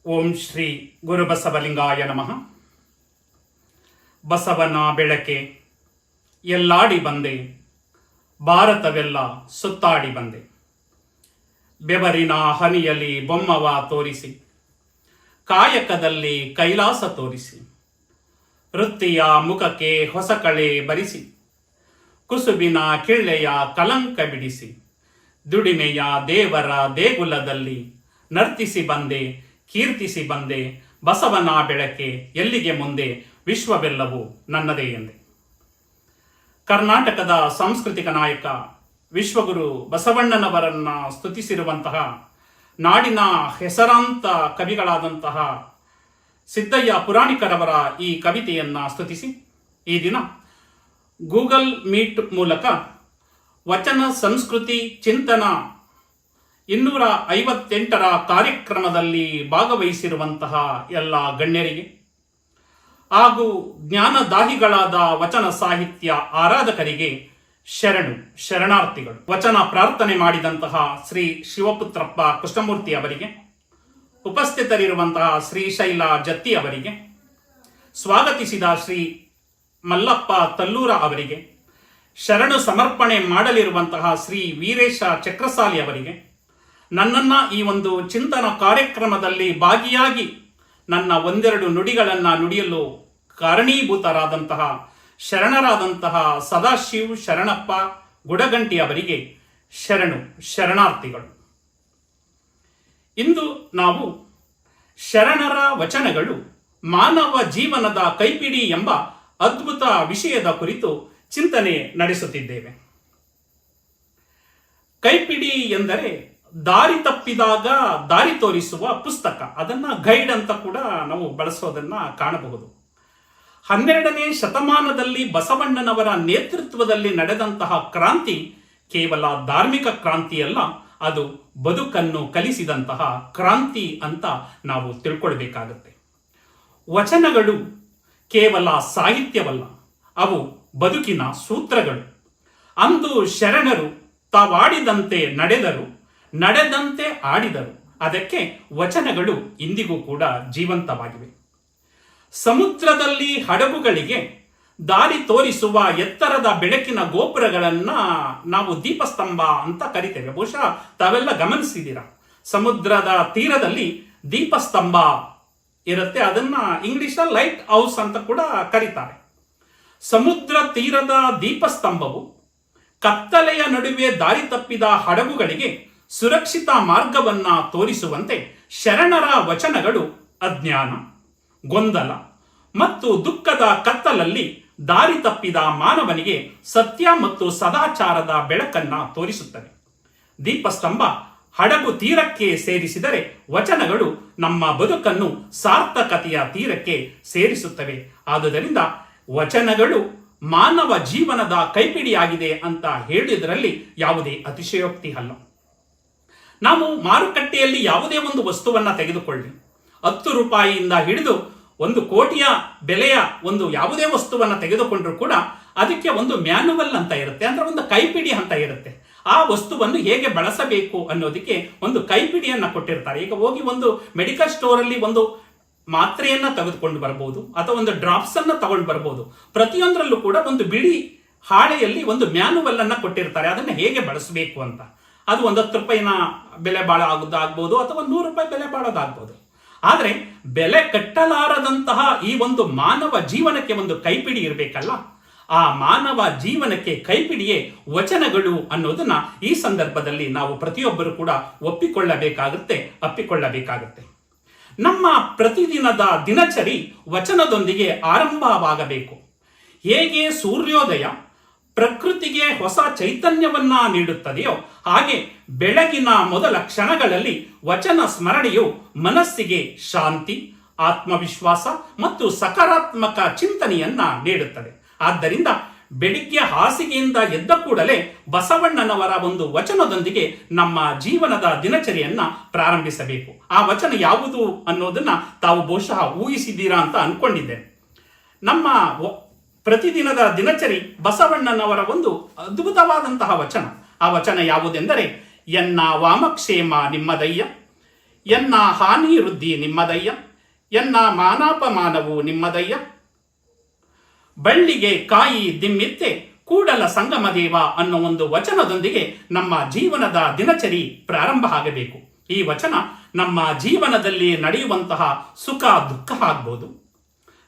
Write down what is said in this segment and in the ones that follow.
ಓಂ ಶ್ರೀ ಗುರುಬಸವಲಿಂಗಾಯ ನಮಃ. ಬಸವನ ಬೆಳಕೆ ಎಲ್ಲಾಡಿ ಬಂದೆ, ಭಾರತವೆಲ್ಲ ಸುತ್ತಾಡಿ ಬಂದೆ. ಬೆವರಿನ ಹನಿಯಲ್ಲಿ ಬೊಮ್ಮವ ತೋರಿಸಿ, ಕಾಯಕದಲ್ಲಿ ಕೈಲಾಸ ತೋರಿಸಿ, ವೃತ್ತಿಯ ಮುಖಕ್ಕೆ ಹೊಸ ಕಳೆ ಬರಿಸಿ, ಕುಸುಬಿನ ಕಿಳ್ಳೆಯ ಕಲಂಕ ಬಿಡಿಸಿ, ದುಡಿಮೆಯ ದೇವರ ದೇಗುಲದಲ್ಲಿ ನರ್ತಿಸಿ ಬಂದೆ, ಕೀರ್ತಿಸಿ ಬಂದೆ. ಬಸವನ ಬೆಳಕೆ ಎಲ್ಲಿಗೆ ಮುಂದೆ, ವಿಶ್ವವೆಲ್ಲವೂ ನನ್ನದೇ ಎಂದೆ. ಕರ್ನಾಟಕದ ಸಾಂಸ್ಕೃತಿಕ ನಾಯಕ ವಿಶ್ವಗುರು ಬಸವಣ್ಣನವರನ್ನ ಸ್ತುತಿಸಿರುವಂತಹ ನಾಡಿನ ಹೆಸರಾಂತ ಕವಿಗಳಾದಂತಹ ಸಿದ್ದಯ್ಯ ಪುರಾಣಿಕರವರ ಈ ಕವಿತೆಯನ್ನ ಸ್ತುತಿಸಿ ಈ ದಿನ ಗೂಗಲ್ ಮೀಟ್ ಮೂಲಕ ವಚನ ಸಂಸ್ಕೃತಿ ಚಿಂತನ 258ರ ಕಾರ್ಯಕ್ರಮದಲ್ಲಿ ಭಾಗವಹಿಸಿರುವಂತಹ ಎಲ್ಲ ಗಣ್ಯರಿಗೆ ಹಾಗೂ ಜ್ಞಾನದಾಹಿಗಳಾದ ವಚನ ಸಾಹಿತ್ಯ ಆರಾಧಕರಿಗೆ ಶರಣಾರ್ಥಿಗಳು. ವಚನ ಪ್ರಾರ್ಥನೆ ಮಾಡಿದಂತಹ ಶ್ರೀ ಶಿವಪುತ್ರಪ್ಪ ಕೃಷ್ಣಮೂರ್ತಿ ಅವರಿಗೆ, ಉಪಸ್ಥಿತರಿರುವಂತಹ ಶ್ರೀಶೈಲ ಜತ್ತಿ ಅವರಿಗೆ, ಸ್ವಾಗತಿಸಿದ ಶ್ರೀ ಮಲ್ಲಪ್ಪ ತಲ್ಲೂರ ಅವರಿಗೆ, ಶರಣು ಸಮರ್ಪಣೆ ಮಾಡಲಿರುವಂತಹ ಶ್ರೀ ವೀರೇಶ ಚಕ್ರಸಾಲಿ ಅವರಿಗೆ, ನನ್ನನ್ನ ಈ ಒಂದು ಚಿಂತನ ಕಾರ್ಯಕ್ರಮದಲ್ಲಿ ಭಾಗಿಯಾಗಿ ನನ್ನ ಒಂದೆರಡು ನುಡಿಗಳನ್ನು ನುಡಿಯಲು ಕಾರಣೀಭೂತರಾದಂತಹ ಶರಣರಾದಂತಹ ಸದಾಶಿವ್ ಶರಣಪ್ಪ ಗುಡಗಂಟಿ ಅವರಿಗೆ ಶರಣಾರ್ಥಿಗಳು. ಇಂದು ನಾವು ಶರಣರ ವಚನಗಳು ಮಾನವ ಜೀವನದ ಕೈಪಿಡಿ ಎಂಬ ಅದ್ಭುತ ವಿಷಯದ ಕುರಿತು ಚಿಂತನೆ ನಡೆಸುತ್ತಿದ್ದೇವೆ. ಕೈಪಿಡಿ ಎಂದರೆ ದಾರಿ ತಪ್ಪಿದಾಗ ದಾರಿ ತೋರಿಸುವ ಪುಸ್ತಕ. ಅದನ್ನ ಗೈಡ್ ಅಂತ ಕೂಡ ನಾವು ಬಳಸೋದನ್ನ ಕಾಣಬಹುದು. 12ನೇ ಶತಮಾನದಲ್ಲಿ ಬಸವಣ್ಣನವರ ನೇತೃತ್ವದಲ್ಲಿ ನಡೆದಂತಹ ಕ್ರಾಂತಿ ಕೇವಲ ಧಾರ್ಮಿಕ ಕ್ರಾಂತಿಯಲ್ಲ, ಅದು ಬದುಕನ್ನು ಕಲಿಸಿದಂತಹ ಕ್ರಾಂತಿ ಅಂತ ನಾವು ತಿಳ್ಕೊಳ್ಬೇಕಾಗತ್ತೆ. ವಚನಗಳು ಕೇವಲ ಸಾಹಿತ್ಯವಲ್ಲ, ಅವು ಬದುಕಿನ ಸೂತ್ರಗಳು. ಅಂದು ಶರಣರು ತಾವಾಡಿದಂತೆ ನಡೆದಂತೆ ಆಡಿದರು. ಅದಕ್ಕೆ ವಚನಗಳು ಇಂದಿಗೂ ಕೂಡ ಜೀವಂತವಾಗಿವೆ. ಸಮುದ್ರದಲ್ಲಿ ಹಡಗುಗಳಿಗೆ ದಾರಿ ತೋರಿಸುವ ಎತ್ತರದ ಬೆಳಕಿನ ಗೋಪುರಗಳನ್ನ ನಾವು ದೀಪಸ್ತಂಭ ಅಂತ ಕರಿತೇವೆ. ಬಹುಶಃ ತಾವೆಲ್ಲ ಗಮನಿಸಿದ್ದೀರಾ, ಸಮುದ್ರದ ತೀರದಲ್ಲಿ ದೀಪಸ್ತಂಭ ಇರುತ್ತೆ. ಅದನ್ನ ಇಂಗ್ಲಿಷ್ ಲೈಟ್ ಹೌಸ್ ಅಂತ ಕೂಡ ಕರೀತಾರೆ. ಸಮುದ್ರ ತೀರದ ದೀಪಸ್ತಂಭವು ಕತ್ತಲೆಯ ನಡುವೆ ದಾರಿ ತಪ್ಪಿದ ಹಡಗುಗಳಿಗೆ ಸುರಕ್ಷಿತ ಮಾರ್ಗವನ್ನ ತೋರಿಸುವಂತೆ ಶರಣರ ವಚನಗಳು ಅಜ್ಞಾನ, ಗೊಂದಲ ಮತ್ತು ದುಃಖದ ಕತ್ತಲಲ್ಲಿ ದಾರಿ ತಪ್ಪಿದ ಮಾನವನಿಗೆ ಸತ್ಯ ಮತ್ತು ಸದಾಚಾರದ ಬೆಳಕನ್ನ ತೋರಿಸುತ್ತವೆ. ದೀಪಸ್ತಂಭ ಹಡಗು ತೀರಕ್ಕೆ ಸೇರಿಸಿದರೆ ವಚನಗಳು ನಮ್ಮ ಬದುಕನ್ನು ಸಾರ್ಥಕತೆಯ ತೀರಕ್ಕೆ ಸೇರಿಸುತ್ತವೆ. ಆದುದರಿಂದ ವಚನಗಳು ಮಾನವ ಜೀವನದ ಕೈಪಿಡಿಯಾಗಿದೆ ಅಂತ ಹೇಳಿದರಲ್ಲಿ ಯಾವುದೇ ಅತಿಶಯೋಕ್ತಿ ಅಲ್ಲ. ನಾವು ಮಾರುಕಟ್ಟೆಯಲ್ಲಿ ಯಾವುದೇ ಒಂದು ವಸ್ತುವನ್ನ ತೆಗೆದುಕೊಳ್ಳಿ, 10 ರೂಪಾಯಿಯಿಂದ ಹಿಡಿದು 1 ಕೋಟಿಯ ಬೆಲೆಯ ಒಂದು ಯಾವುದೇ ವಸ್ತುವನ್ನ ತೆಗೆದುಕೊಂಡ್ರು ಕೂಡ ಅದಕ್ಕೆ ಒಂದು ಮ್ಯಾನುವಲ್ ಅಂತ ಇರುತ್ತೆ, ಅಂದ್ರೆ ಒಂದು ಕೈಪಿಡಿ ಅಂತ ಇರುತ್ತೆ. ಆ ವಸ್ತುವನ್ನು ಹೇಗೆ ಬಳಸಬೇಕು ಅನ್ನೋದಕ್ಕೆ ಒಂದು ಕೈಪಿಡಿಯನ್ನ ಕೊಟ್ಟಿರ್ತಾರೆ. ಈಗ ಹೋಗಿ ಒಂದು ಮೆಡಿಕಲ್ ಸ್ಟೋರ್ ಅಲ್ಲಿ ಒಂದು ಮಾತ್ರೆಯನ್ನ ತೆಗೆದುಕೊಂಡು ಬರಬಹುದು ಅಥವಾ ಒಂದು ಡ್ರಾಪ್ಸ್ ಅನ್ನ ತಗೊಂಡು ಬರಬಹುದು. ಪ್ರತಿಯೊಂದರಲ್ಲೂ ಕೂಡ ಒಂದು ಬಿಳಿ ಹಾಳೆಯಲ್ಲಿ ಒಂದು ಮ್ಯಾನುವಲ್ ಅನ್ನ ಕೊಟ್ಟಿರ್ತಾರೆ, ಅದನ್ನ ಹೇಗೆ ಬಳಸಬೇಕು ಅಂತ. ಅದು 10 ರೂಪಾಯಿನ ಬೆಲೆ ಬಾಳೋದಾಗ್ಬೋದು ಅಥವಾ 100 ರೂಪಾಯಿ ಬೆಲೆ ಬಾಳೋದಾಗ್ಬೋದು. ಆದ್ರೆ ಬೆಲೆ ಕಟ್ಟಲಾರದಂತಹ ಈ ಒಂದು ಮಾನವ ಜೀವನಕ್ಕೆ ಒಂದು ಕೈಪಿಡಿ ಇರಬೇಕಲ್ಲ, ಆ ಮಾನವ ಜೀವನಕ್ಕೆ ಕೈಪಿಡಿಯೇ ವಚನಗಳು ಅನ್ನೋದನ್ನ ಈ ಸಂದರ್ಭದಲ್ಲಿ ನಾವು ಪ್ರತಿಯೊಬ್ಬರು ಕೂಡ ಅಪ್ಪಿಕೊಳ್ಳಬೇಕಾಗುತ್ತೆ. ನಮ್ಮ ಪ್ರತಿದಿನದ ದಿನಚರಿ ವಚನದೊಂದಿಗೆ ಆರಂಭವಾಗಬೇಕು. ಹೇಗೆ ಸೂರ್ಯೋದಯ ಪ್ರಕೃತಿಗೆ ಹೊಸ ಚೈತನ್ಯವನ್ನ ನೀಡುತ್ತದೆಯೋ ಹಾಗೆ ಬೆಳಗಿನ ಮೊದಲ ಕ್ಷಣಗಳಲ್ಲಿ ವಚನ ಸ್ಮರಣೆಯು ಮನಸ್ಸಿಗೆ ಶಾಂತಿ, ಆತ್ಮವಿಶ್ವಾಸ ಮತ್ತು ಸಕಾರಾತ್ಮಕ ಚಿಂತನೆಯನ್ನ ನೀಡುತ್ತದೆ. ಆದ್ದರಿಂದ ಬೆಳಿಗ್ಗೆ ಹಾಸಿಗೆಯಿಂದ ಎದ್ದ ಕೂಡಲೇ ಬಸವಣ್ಣನವರ ಒಂದು ವಚನದೊಂದಿಗೆ ನಮ್ಮ ಜೀವನದ ದಿನಚರಿಯನ್ನ ಪ್ರಾರಂಭಿಸಬೇಕು. ಆ ವಚನ ಯಾವುದು ಅನ್ನೋದನ್ನ ತಾವು ಬಹುಶಃ ಊಹಿಸಿದ್ದೀರಾ ಅಂತ ಅನ್ಕೊಂಡಿದ್ದೇನೆ. ನಮ್ಮ ಪ್ರತಿದಿನದ ದಿನಚರಿ ಬಸವಣ್ಣನವರ ಒಂದು ಅದ್ಭುತವಾದಂತಹ ವಚನ. ಆ ವಚನ ಯಾವುದೆಂದರೆ, ಎನ್ನ ವಾಮಕ್ಷೇಮ ನಿಮ್ಮದಯ್ಯ, ಎನ್ನ ಹಾನಿ ವೃದ್ಧಿ ನಿಮ್ಮದಯ್ಯ, ಎನ್ನ ಮಾನಾಪಮಾನವು ನಿಮ್ಮದಯ್ಯ. ಬಳ್ಳಿಗೆ ಕಾಯಿ ದಿಮ್ಮಿತ್ತೆ ಕೂಡಲ ಸಂಗಮ ದೇವ ಅನ್ನೋ ಒಂದು ವಚನದೊಂದಿಗೆ ನಮ್ಮ ಜೀವನದ ದಿನಚರಿ ಪ್ರಾರಂಭ ಆಗಬೇಕು. ಈ ವಚನ ನಮ್ಮ ಜೀವನದಲ್ಲಿ ನಡೆಯುವಂತಹ ಸುಖ ದುಃಖ ಆಗ್ಬೋದು,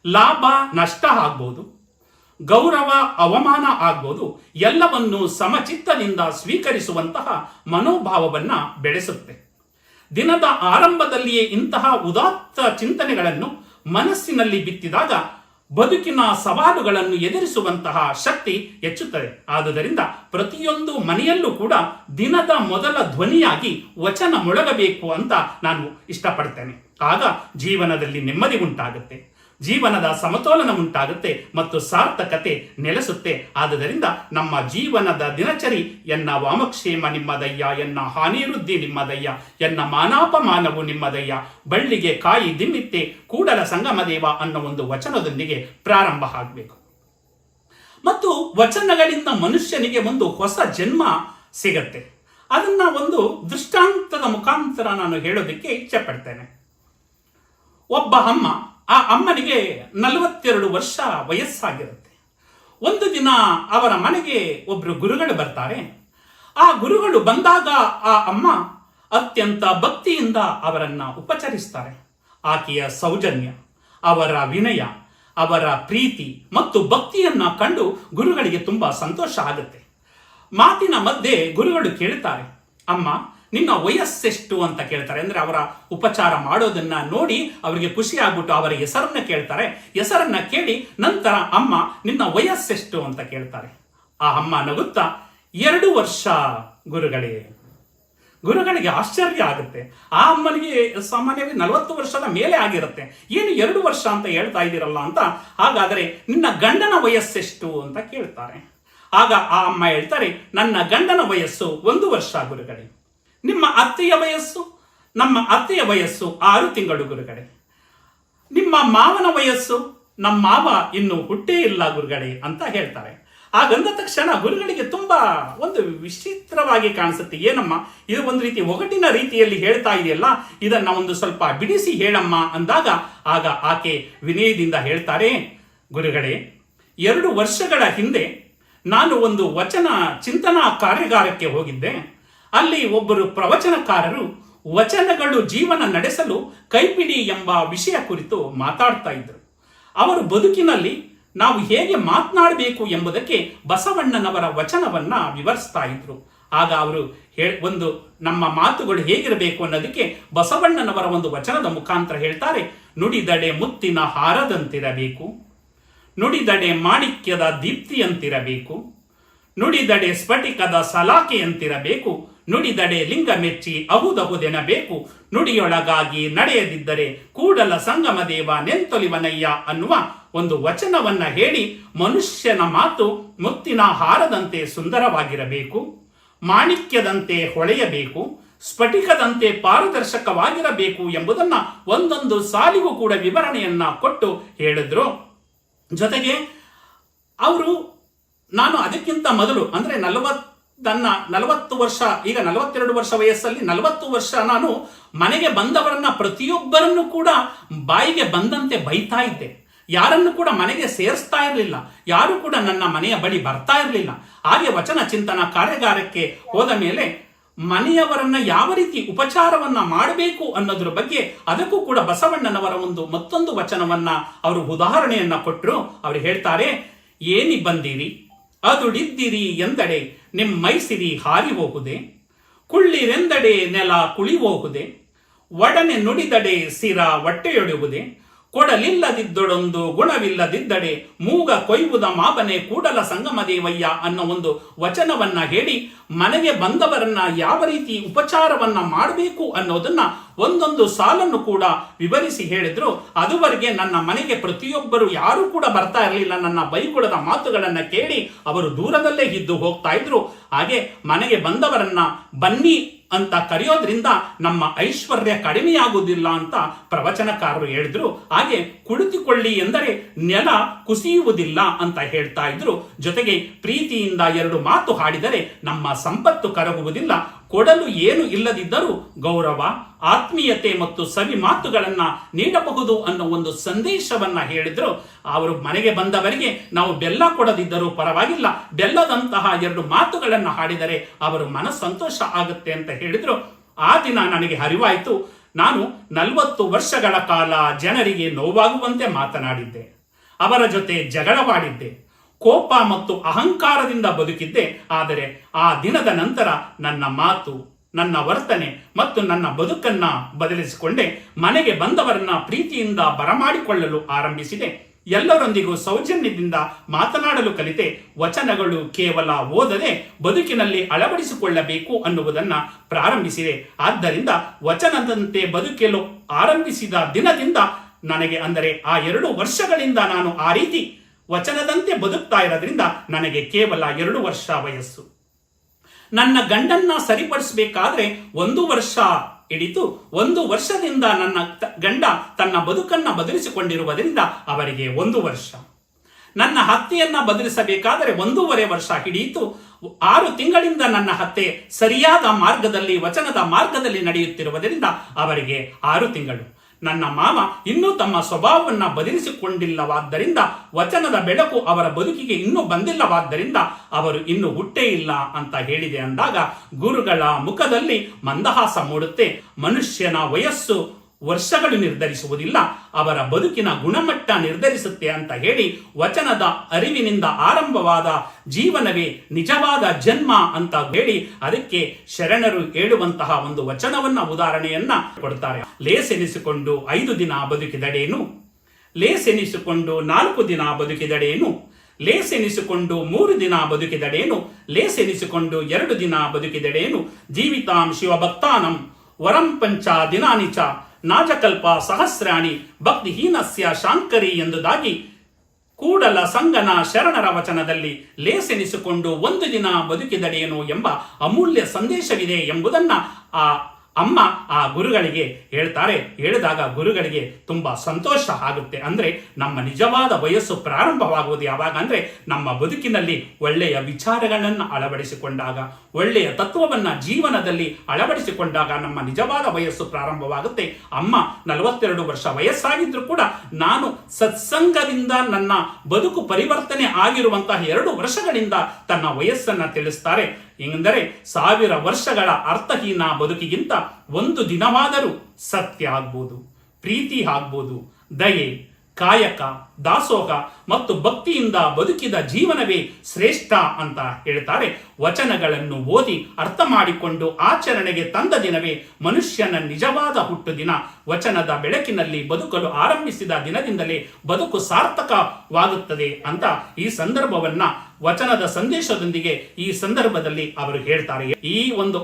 ಲಾಭ ನಷ್ಟ ಆಗ್ಬೋದು, ಗೌರವ ಅವಮಾನ ಆಗ್ಬೋದು, ಎಲ್ಲವನ್ನು ಸಮಚಿತ್ತದಿಂದ ಸ್ವೀಕರಿಸುವಂತಹ ಮನೋಭಾವವನ್ನ ಬೆಳೆಸುತ್ತೆ. ದಿನದ ಆರಂಭದಲ್ಲಿಯೇ ಇಂತಹ ಉದಾತ್ತ ಚಿಂತನೆಗಳನ್ನು ಮನಸ್ಸಿನಲ್ಲಿ ಬಿತ್ತಿದಾಗ ಬದುಕಿನ ಸವಾಲುಗಳನ್ನು ಎದುರಿಸುವಂತಹ ಶಕ್ತಿ ಹೆಚ್ಚುತ್ತದೆ. ಆದುದರಿಂದ ಪ್ರತಿಯೊಂದು ಮನೆಯಲ್ಲೂ ಕೂಡ ದಿನದ ಮೊದಲ ಧ್ವನಿಯಾಗಿ ವಚನ ಮೊಳಗಬೇಕು ಅಂತ ನಾನು ಇಷ್ಟಪಡ್ತೇನೆ. ಆಗ ಜೀವನದಲ್ಲಿ ನೆಮ್ಮದಿ ಉಂಟಾಗುತ್ತೆ, ಜೀವನದ ಸಮತೋಲನ ಉಂಟಾಗುತ್ತೆ ಮತ್ತು ಸಾರ್ಥಕತೆ ನೆಲೆಸುತ್ತೆ. ಆದುದರಿಂದ ನಮ್ಮ ಜೀವನದ ದಿನಚರಿ ಎನ್ನ ವಾಮಕ್ಷೇಮ ನಿಮ್ಮದಯ್ಯ, ಎನ್ನ ಹಾನಿವೃದ್ಧಿ ನಿಮ್ಮದಯ್ಯ, ಎನ್ನ ಮಾನಾಪಮಾನವು ನಿಮ್ಮದಯ್ಯ, ಬಳ್ಳಿಗೆ ಕಾಯಿ ದಿಮ್ಮಿತ್ತೆ ಕೂಡಲ ಸಂಗಮದೇವ ಅನ್ನೋ ಒಂದು ವಚನದೊಂದಿಗೆ ಪ್ರಾರಂಭ ಆಗಬೇಕು. ಮತ್ತು ವಚನಗಳಿಂದ ಮನುಷ್ಯನಿಗೆ ಒಂದು ಹೊಸ ಜನ್ಮ ಸಿಗತ್ತೆ. ಅದನ್ನ ಒಂದು ದೃಷ್ಟಾಂತದ ಮುಖಾಂತರ ನಾನು ಹೇಳೋದಕ್ಕೆ ಇಚ್ಛೆ ಪಡ್ತೇನೆ. ಒಬ್ಬ ಅಮ್ಮ, ಆ ಅಮ್ಮನಿಗೆ 42 ವರ್ಷ ವಯಸ್ಸಾಗಿರುತ್ತೆ. ಒಂದು ದಿನ ಅವರ ಮನೆಗೆ ಒಬ್ರು ಗುರುಗಳು ಬರ್ತಾರೆ. ಆ ಗುರುಗಳು ಬಂದಾಗ ಆ ಅಮ್ಮ ಅತ್ಯಂತ ಭಕ್ತಿಯಿಂದ ಅವರನ್ನ ಉಪಚರಿಸ್ತಾರೆ. ಆಕೆಯ ಸೌಜನ್ಯ, ಅವರ ವಿನಯ, ಅವರ ಪ್ರೀತಿ ಮತ್ತು ಭಕ್ತಿಯನ್ನ ಕಂಡು ಗುರುಗಳಿಗೆ ತುಂಬಾ ಸಂತೋಷ ಆಗುತ್ತೆ. ಮಾತಿನ ಮಧ್ಯೆ ಗುರುಗಳು ಕೇಳ್ತಾರೆ, ಅಮ್ಮ ನಿನ್ನ ವಯಸ್ಸೆಷ್ಟು ಅಂತ ಕೇಳ್ತಾರೆ. ಅಂದ್ರೆ ಅವರ ಉಪಚಾರ ಮಾಡೋದನ್ನ ನೋಡಿ ಅವರಿಗೆ ಖುಷಿ ಆಗ್ಬಿಟ್ಟು ಅವರ ಹೆಸರನ್ನ ಕೇಳ್ತಾರೆ. ಹೆಸರನ್ನ ಕೇಳಿ ನಂತರ ಅಮ್ಮ ನಿನ್ನ ವಯಸ್ಸೆಷ್ಟು ಅಂತ ಕೇಳ್ತಾರೆ. ಆ ಅಮ್ಮ ನಗುತ್ತಾ 2 ವರ್ಷ ಗುರುಗಳೇ. ಗುರುಗಳಿಗೆ ಆಶ್ಚರ್ಯ ಆಗುತ್ತೆ. ಆ ಅಮ್ಮನಿಗೆ ಸಾಮಾನ್ಯವಾಗಿ 40 ವರ್ಷದ ಮೇಲೆ ಆಗಿರುತ್ತೆ. ಏನು 2 ವರ್ಷ ಅಂತ ಹೇಳ್ತಾ ಇದ್ದೀರಲ್ಲ ಅಂತ. ಹಾಗಾದರೆ ನಿನ್ನ ಗಂಡನ ವಯಸ್ಸೆಷ್ಟು ಅಂತ ಕೇಳ್ತಾರೆ. ಆಗ ಆ ಅಮ್ಮ ಹೇಳ್ತಾರೆ, ನನ್ನ ಗಂಡನ ವಯಸ್ಸು 1 ವರ್ಷ ಗುರುಗಳೇ. ನಿಮ್ಮ ಅತ್ತೆಯ ವಯಸ್ಸು? ನಮ್ಮ ಅತ್ತೆಯ ವಯಸ್ಸು 6 ತಿಂಗಳು ಗುರುಗಳೇ. ನಿಮ್ಮ ಮಾವನ ವಯಸ್ಸು? ನಮ್ಮ ಮಾವ ಇನ್ನು ಹುಟ್ಟೇ ಇಲ್ಲ ಗುರುಗಳೇ ಅಂತ ಹೇಳ್ತಾರೆ. ಹಾಗಂದ ತಕ್ಷಣ ಗುರುಗಳಿಗೆ ತುಂಬಾ ಒಂದು ವಿಚಿತ್ರವಾಗಿ ಕಾಣಿಸುತ್ತೆ. ಏನಮ್ಮ ಇದು ಒಂದು ರೀತಿ ಒಗಟಿನ ರೀತಿಯಲ್ಲಿ ಹೇಳ್ತಾ ಇದೆಯಲ್ಲ, ಇದನ್ನ ಒಂದು ಸ್ವಲ್ಪ ಬಿಡಿಸಿ ಹೇಳಮ್ಮ ಅಂದಾಗ ಆಗ ಆಕೆ ವಿನಯದಿಂದ ಹೇಳ್ತಾರೆ, ಗುರುಗಳೇ 2 ವರ್ಷಗಳ ಹಿಂದೆ ನಾನು ಒಂದು ವಚನ ಚಿಂತನಾ ಕಾರ್ಯಾಗಾರಕ್ಕೆ ಹೋಗಿದ್ದೆ. ಅಲ್ಲಿ ಒಬ್ಬರು ಪ್ರವಚನಕಾರರು ವಚನಗಳು ಜೀವನ ನಡೆಸಲು ಕೈಪಿಡಿ ಎಂಬ ವಿಷಯ ಕುರಿತು ಮಾತಾಡ್ತಾ ಇದ್ರು. ಅವರು ಬದುಕಿನಲ್ಲಿ ನಾವು ಹೇಗೆ ಮಾತನಾಡಬೇಕು ಎಂಬುದಕ್ಕೆ ಬಸವಣ್ಣನವರ ವಚನವನ್ನ ವಿವರಿಸ್ತಾ ಇದ್ರು. ಆಗ ಅವರು ಒಂದು ನಮ್ಮ ಮಾತುಗಳು ಹೇಗಿರಬೇಕು ಅನ್ನೋದಕ್ಕೆ ಬಸವಣ್ಣನವರ ಒಂದು ವಚನದ ಮುಖಾಂತರ ಹೇಳ್ತಾರೆ, ನುಡಿದಡೆ ಮುತ್ತಿನ ಹಾರದಂತಿರಬೇಕು, ನುಡಿದಡೆ ಮಾಣಿಕ್ಯದ ದೀಪ್ತಿಯಂತಿರಬೇಕು, ನುಡಿದಡೆ ಸ್ಫಟಿಕದ ಸಲಾಕೆಯಂತಿರಬೇಕು, ನುಡಿದಡೆ ಲಿಂಗ ಮೆಚ್ಚಿ ಅಹುದಹುದೆನಬೇಕು, ನುಡಿಯೊಳಗಾಗಿ ನಡೆಯದಿದ್ದರೆ ಕೂಡಲ ಸಂಗಮ ದೇವ ನೆಂತೊಲಿವನಯ್ಯ ಅನ್ನುವ ಒಂದು ವಚನವನ್ನ ಹೇಳಿ ಮನುಷ್ಯನ ಮಾತು ಮುತ್ತಿನ ಹಾರದಂತೆ ಸುಂದರವಾಗಿರಬೇಕು, ಮಾಣಿಕ್ಯದಂತೆ ಹೊಳೆಯಬೇಕು, ಸ್ಫಟಿಕದಂತೆ ಪಾರದರ್ಶಕವಾಗಿರಬೇಕು ಎಂಬುದನ್ನ ಒಂದೊಂದು ಸಾಲಿಗೂ ಕೂಡ ವಿವರಣೆಯನ್ನ ಕೊಟ್ಟು ಹೇಳಿದ್ರು. ಜೊತೆಗೆ ಅವರು ನಾನು ಅದಕ್ಕಿಂತ ಮೊದಲು ಅಂದ್ರೆ 40 ವರ್ಷ, ಈಗ 42 ವರ್ಷ ವಯಸ್ಸಲ್ಲಿ 40 ವರ್ಷ ನಾನು ಮನೆಗೆ ಬಂದವರನ್ನ ಪ್ರತಿಯೊಬ್ಬರನ್ನು ಕೂಡ ಬಾಯಿಗೆ ಬಂದಂತೆ ಬೈತಾ ಇದ್ದೆ. ಯಾರನ್ನು ಕೂಡ ಮನೆಗೆ ಸೇರಿಸ್ತಾ ಇರಲಿಲ್ಲ. ಯಾರು ಕೂಡ ನನ್ನ ಮನೆಯ ಬಳಿ ಬರ್ತಾ ಇರಲಿಲ್ಲ. ಹಾಗೆ ವಚನ ಚಿಂತನ ಕಾರ್ಯಾಗಾರಕ್ಕೆ ಹೋದ ಮೇಲೆ ಮನೆಯವರನ್ನ ಯಾವ ರೀತಿ ಉಪಚಾರವನ್ನ ಮಾಡಬೇಕು ಅನ್ನೋದ್ರ ಬಗ್ಗೆ ಅದಕ್ಕೂ ಕೂಡ ಬಸವಣ್ಣನವರ ಮತ್ತೊಂದು ವಚನವನ್ನ ಅವರು ಉದಾಹರಣೆಯನ್ನ ಕೊಟ್ಟರು. ಅವರು ಹೇಳ್ತಾರೆ, ಏನಿ ಬಂದಿರಿ ಅದುಡಿದ್ದಿರಿ ಎಂದಡೆ ನಿಮ್ಮೈಸಿರಿ ಹಾರಿ ಹೋಗುದೆ, ಕುಳ್ಳಿರೆಂದಡೆ ನೆಲ ಕುಳಿ ಹೋಗುದೆ, ಒಡನೆ ನುಡಿದಡೆ ಸಿರ ಹೊಟ್ಟೆಯೊಡೆಯುವುದೇ, ಕೊಡಲಿಲ್ಲದಿದ್ದೊಡೊಂದು ಗುಣವಿಲ್ಲದಿದ್ದಡೆ ಮೂಗ ಕೊಯ್ಯುವುದ ಮಾಬನೆ ಕೂಡಲ ಸಂಗಮ ದೇವಯ್ಯ ಅನ್ನೋ ಒಂದು ವಚನವನ್ನ ಹೇಳಿ ಮನೆಗೆ ಬಂದವರನ್ನ ಯಾವ ರೀತಿ ಉಪಚಾರವನ್ನ ಮಾಡಬೇಕು ಅನ್ನೋದನ್ನ ಒಂದೊಂದು ಸಾಲನ್ನು ಕೂಡ ವಿವರಿಸಿ ಹೇಳಿದ್ರು. ಅದುವರೆಗೆ ನನ್ನ ಮನೆಗೆ ಪ್ರತಿಯೊಬ್ಬರು ಯಾರು ಕೂಡ ಬರ್ತಾ ಇರಲಿಲ್ಲ. ನನ್ನ ಬೈಗುಳದ ಮಾತುಗಳನ್ನ ಕೇಳಿ ಅವರು ದೂರದಲ್ಲೇ ಇದ್ದು ಹೋಗ್ತಾ ಇದ್ರು. ಹಾಗೆ ಮನೆಗೆ ಬಂದವರನ್ನ ಬನ್ನಿ ಅಂತ ಕರೆಯೋದ್ರಿಂದ ನಮ್ಮ ಐಶ್ವರ್ಯ ಕಡಿಮೆಯಾಗುವುದಿಲ್ಲ ಅಂತ ಪ್ರವಚನಕಾರರು ಹೇಳಿದ್ರು. ಹಾಗೆ ಕುಳಿತುಕೊಳ್ಳಿ ಎಂದರೆ ನೆಲ ಕುಸಿಯುವುದಿಲ್ಲ ಅಂತ ಹೇಳ್ತಾ ಇದ್ರು. ಜೊತೆಗೆ ಪ್ರೀತಿಯಿಂದ 2 ಮಾತು ಹಾಡಿದರೆ ನಮ್ಮ ಸಂಪತ್ತು ಕರಗುವುದಿಲ್ಲ. ಕೊಡಲು ಏನು ಇಲ್ಲದಿದ್ದರೂ ಗೌರವ, ಆತ್ಮೀಯತೆ ಮತ್ತು ಸವಿ ಮಾತುಗಳನ್ನ ನೀಡಬಹುದು ಅನ್ನೋ ಒಂದು ಸಂದೇಶವನ್ನ ಹೇಳಿದ್ರು. ಅವರು ಮನೆಗೆ ಬಂದವರಿಗೆ ನಾವು ಬೆಲ್ಲ ಕೊಡದಿದ್ದರೂ ಪರವಾಗಿಲ್ಲ, ಬೆಲ್ಲದಂತಹ 2 ಮಾತುಗಳನ್ನ ಹಾಡಿದರೆ ಅವರು ಸಂತೋಷ ಆಗುತ್ತೆ ಅಂತ ಹೇಳಿದ್ರು. ಆ ದಿನ ನನಗೆ ಅರಿವಾಯಿತು, ನಾನು 40 ವರ್ಷಗಳ ಕಾಲ ಜನರಿಗೆ ನೋವಾಗುವಂತೆ ಮಾತನಾಡಿದ್ದೆ, ಅವರ ಜೊತೆ ಜಗಳವಾಡಿದ್ದೆ, ಕೋಪ ಮತ್ತು ಅಹಂಕಾರದಿಂದ ಬದುಕಿದ್ದೆ. ಆದರೆ ಆ ದಿನದ ನಂತರ ನನ್ನ ಮಾತು, ನನ್ನ ವರ್ತನೆ ಮತ್ತು ನನ್ನ ಬದುಕನ್ನ ಬದಲಿಸಿಕೊಂಡೆ. ಮನೆಗೆ ಬಂದವರನ್ನ ಪ್ರೀತಿಯಿಂದ ಬರಮಾಡಿಕೊಳ್ಳಲು ಆರಂಭಿಸಿದೆ. ಎಲ್ಲರೊಂದಿಗೂ ಸೌಜನ್ಯದಿಂದ ಮಾತನಾಡಲು ಕಲಿತೆ. ವಚನಗಳು ಕೇವಲ ಓದದೆ ಬದುಕಿನಲ್ಲಿ ಅಳವಡಿಸಿಕೊಳ್ಳಬೇಕು ಅನ್ನುವುದನ್ನ ಪ್ರಾರಂಭಿಸಿದೆ. ಆದ್ದರಿಂದ ವಚನದಂತೆ ಬದುಕಲು ಆರಂಭಿಸಿದ ದಿನದಿಂದ ನನಗೆ, ಅಂದರೆ ಆ 2 ವರ್ಷಗಳಿಂದ ನಾನು ಆ ರೀತಿ ವಚನದಂತೆ ಬದುಕ್ತಾ ಇರೋದ್ರಿಂದ ನನಗೆ ಕೇವಲ 2 ವರ್ಷ ವಯಸ್ಸು. ನನ್ನ ಗಂಡನ್ನ ಸರಿಪಡಿಸಬೇಕಾದ್ರೆ 1 ವರ್ಷ ಹಿಡಿತು. 1 ವರ್ಷದಿಂದ ನನ್ನ ಗಂಡ ತನ್ನ ಬದುಕನ್ನ ಬದಲಿಸಿಕೊಂಡಿರುವುದರಿಂದ ಅವರಿಗೆ 1 ವರ್ಷ. ನನ್ನ ಅತ್ತೆಯನ್ನ ಬದಲಿಸಬೇಕಾದರೆ 1.5 ವರ್ಷ ಹಿಡಿಯಿತು. 6 ತಿಂಗಳಿಂದ ನನ್ನ ಅತ್ತೆ ಸರಿಯಾದ ಮಾರ್ಗದಲ್ಲಿ, ವಚನದ ಮಾರ್ಗದಲ್ಲಿ ನಡೆಯುತ್ತಿರುವುದರಿಂದ ಅವರಿಗೆ 6 ತಿಂಗಳು. ನನ್ನ ಮಾವ ಇನ್ನೂ ತಮ್ಮ ಸ್ವಭಾವವನ್ನ ಬದಲಿಸಿಕೊಂಡಿಲ್ಲವಾದ್ದರಿಂದ, ವಚನದ ಬೆಳಕು ಅವರ ಬದುಕಿಗೆ ಇನ್ನೂ ಬಂದಿಲ್ಲವಾದ್ದರಿಂದ ಅವರು ಇನ್ನೂ ಹುಟ್ಟೇ ಇಲ್ಲ ಅಂತ ಹೇಳಿದೆ ಅಂದಾಗ ಗುರುಗಳ ಮುಖದಲ್ಲಿ ಮಂದಹಾಸ ಮೂಡುತ್ತೆ. ಮನುಷ್ಯನ ವಯಸ್ಸು ವರ್ಷಗಳು ನಿರ್ಧರಿಸುವುದಿಲ್ಲ, ಅವರ ಬದುಕಿನ ಗುಣಮಟ್ಟ ನಿರ್ಧರಿಸುತ್ತೆ ಅಂತ ಹೇಳಿ, ವಚನದ ಅರಿವಿನಿಂದ ಆರಂಭವಾದ ಜೀವನವೇ ನಿಜವಾದ ಜನ್ಮ ಅಂತ ಹೇಳಿ ಅದಕ್ಕೆ ಶರಣರು ಹೇಳುವಂತಹ ಒಂದು ವಚನವನ್ನ, ಉದಾಹರಣೆಯನ್ನ ಕೊಡ್ತಾರೆ. ಲೇಸೆನಿಸಿಕೊಂಡು 5 ದಿನ ಬದುಕಿದಡೇನು, ಲೇಸೆನಿಸಿಕೊಂಡು 4 ದಿನ ಬದುಕಿದಡೇನು, ಲೇಸೆನಿಸಿಕೊಂಡು 3 ದಿನ ಬದುಕಿದಡೇನು, ಲೇಸೆನಿಸಿಕೊಂಡು 2 ದಿನ ಬದುಕಿದಡೇನು, ಜೀವಿತಾಂ ಶಿವಭಕ್ತಾನಂ ವರಂ ಪಂಚ ದಿನಾನಿಚ ನಾಜಕಲ್ಪ ಸಹಸ್ರಾಣಿ ಭಕ್ತಿಹೀನಸ್ಯ ಶಾಂಕರಿ ಎಂದುದಾಗಿ ಕೂಡಲ ಸಂಗನ ಶರಣರ ವಚನದಲ್ಲಿ ಲೇಸೆನಿಸಿಕೊಂಡು 1 ದಿನ ಬದುಕಿದಡೇನು ಎಂಬ ಅಮೂಲ್ಯ ಸಂದೇಶವಿದೆ ಎಂಬುದನ್ನ ಆ ಅಮ್ಮ ಆ ಗುರುಗಳಿಗೆ ಹೇಳ್ತಾರೆ. ಹೇಳಿದಾಗ ಗುರುಗಳಿಗೆ ತುಂಬಾ ಸಂತೋಷ ಆಗುತ್ತೆ. ಅಂದ್ರೆ ನಮ್ಮ ನಿಜವಾದ ವಯಸ್ಸು ಪ್ರಾರಂಭವಾಗುವುದು ಯಾವಾಗ ಅಂದ್ರೆ ನಮ್ಮ ಬದುಕಿನಲ್ಲಿ ಒಳ್ಳೆಯ ವಿಚಾರಗಳನ್ನು ಅಳವಡಿಸಿಕೊಂಡಾಗ, ಒಳ್ಳೆಯ ತತ್ವವನ್ನ ಜೀವನದಲ್ಲಿ ಅಳವಡಿಸಿಕೊಂಡಾಗ ನಮ್ಮ ನಿಜವಾದ ವಯಸ್ಸು ಪ್ರಾರಂಭವಾಗುತ್ತೆ. ಅಮ್ಮ 42 ವರ್ಷ ವಯಸ್ಸಾಗಿದ್ರು ಕೂಡ ನಾನು ಸತ್ಸಂಗದಿಂದ ನನ್ನ ಬದುಕು ಪರಿವರ್ತನೆ ಆಗಿರುವಂತಹ 2 ವರ್ಷಗಳಿಂದ ತನ್ನ ವಯಸ್ಸನ್ನ ತಿಳಿಸ್ತಾರೆ. ಎಂದರೆ 1000 ವರ್ಷಗಳ ಅರ್ಥಹೀನ ಬದುಕಿಗಿಂತ 1 ದಿನವಾದರೂ ಸತ್ಯ ಆಗ್ಬೋದು, ಪ್ರೀತಿ ಆಗ್ಬೋದು, ದಯೆ, ಕಾಯಕ, ದಾಸೋಹ ಮತ್ತು ಭಕ್ತಿಯಿಂದ ಬದುಕಿದ ಜೀವನವೇ ಶ್ರೇಷ್ಠ ಅಂತ ಹೇಳ್ತಾರೆ. ವಚನಗಳನ್ನು ಓದಿ ಅರ್ಥ ಮಾಡಿಕೊಂಡು ಆಚರಣೆಗೆ ತಂದ ದಿನವೇ ಮನುಷ್ಯನ ನಿಜವಾದ ಹುಟ್ಟು ದಿನ. ವಚನದ ಬೆಳಕಿನಲ್ಲಿ ಬದುಕಲು ಆರಂಭಿಸಿದ ದಿನದಿಂದಲೇ ಬದುಕು ಸಾರ್ಥಕವಾಗುತ್ತದೆ ಅಂತ ಈ ಸಂದರ್ಭವನ್ನ ವಚನದ ಸಂದೇಶದೊಂದಿಗೆ ಈ ಸಂದರ್ಭದಲ್ಲಿ ಅವರು ಹೇಳ್ತಾರೆ. ಈ ಒಂದು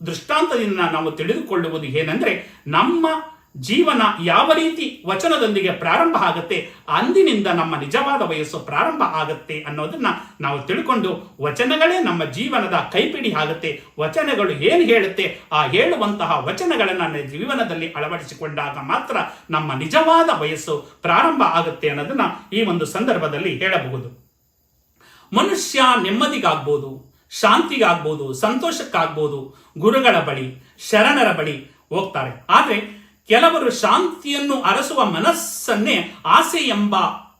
ದೃಷ್ಟಾಂತದಿಂದ ನಾವು ತಿಳಿದುಕೊಳ್ಳುವುದು ಏನಂದ್ರೆ, ನಮ್ಮ ಜೀವನ ಯಾವ ರೀತಿ ವಚನದೊಂದಿಗೆ ಪ್ರಾರಂಭ ಆಗುತ್ತೆ, ಅಂದಿನಿಂದ ನಮ್ಮ ನಿಜವಾದ ವಯಸ್ಸು ಪ್ರಾರಂಭ ಆಗುತ್ತೆ ಅನ್ನೋದನ್ನ ನಾವು ತಿಳ್ಕೊಂಡು, ವಚನಗಳೇ ನಮ್ಮ ಜೀವನದ ಕೈಪಿಡಿ ಆಗುತ್ತೆ. ವಚನಗಳು ಏನು ಹೇಳುತ್ತೆ, ಆ ಹೇಳುವಂತಹ ವಚನಗಳನ್ನ ಜೀವನದಲ್ಲಿ ಅಳವಡಿಸಿಕೊಂಡಾಗ ಮಾತ್ರ ನಮ್ಮ ನಿಜವಾದ ವಯಸ್ಸು ಪ್ರಾರಂಭ ಆಗುತ್ತೆ ಅನ್ನೋದನ್ನ ಈ ಒಂದು ಸಂದರ್ಭದಲ್ಲಿ ಹೇಳಬಹುದು. ಮನುಷ್ಯ ನೆಮ್ಮದಿಗಾಗ್ಬೋದು, ಶಾಂತಿಗಾಗ್ಬೋದು, ಸಂತೋಷಕ್ಕಾಗ್ಬೋದು ಗುರುಗಳ ಬಳಿ, ಶರಣರ ಬಳಿ ಹೋಗ್ತಾರೆ. ಆದ್ರೆ ಕೆಲವರು ಶಾಂತಿಯನ್ನು ಅರಸುವ ಮನಸ್ಸನ್ನೇ ಆಸೆ ಎಂಬ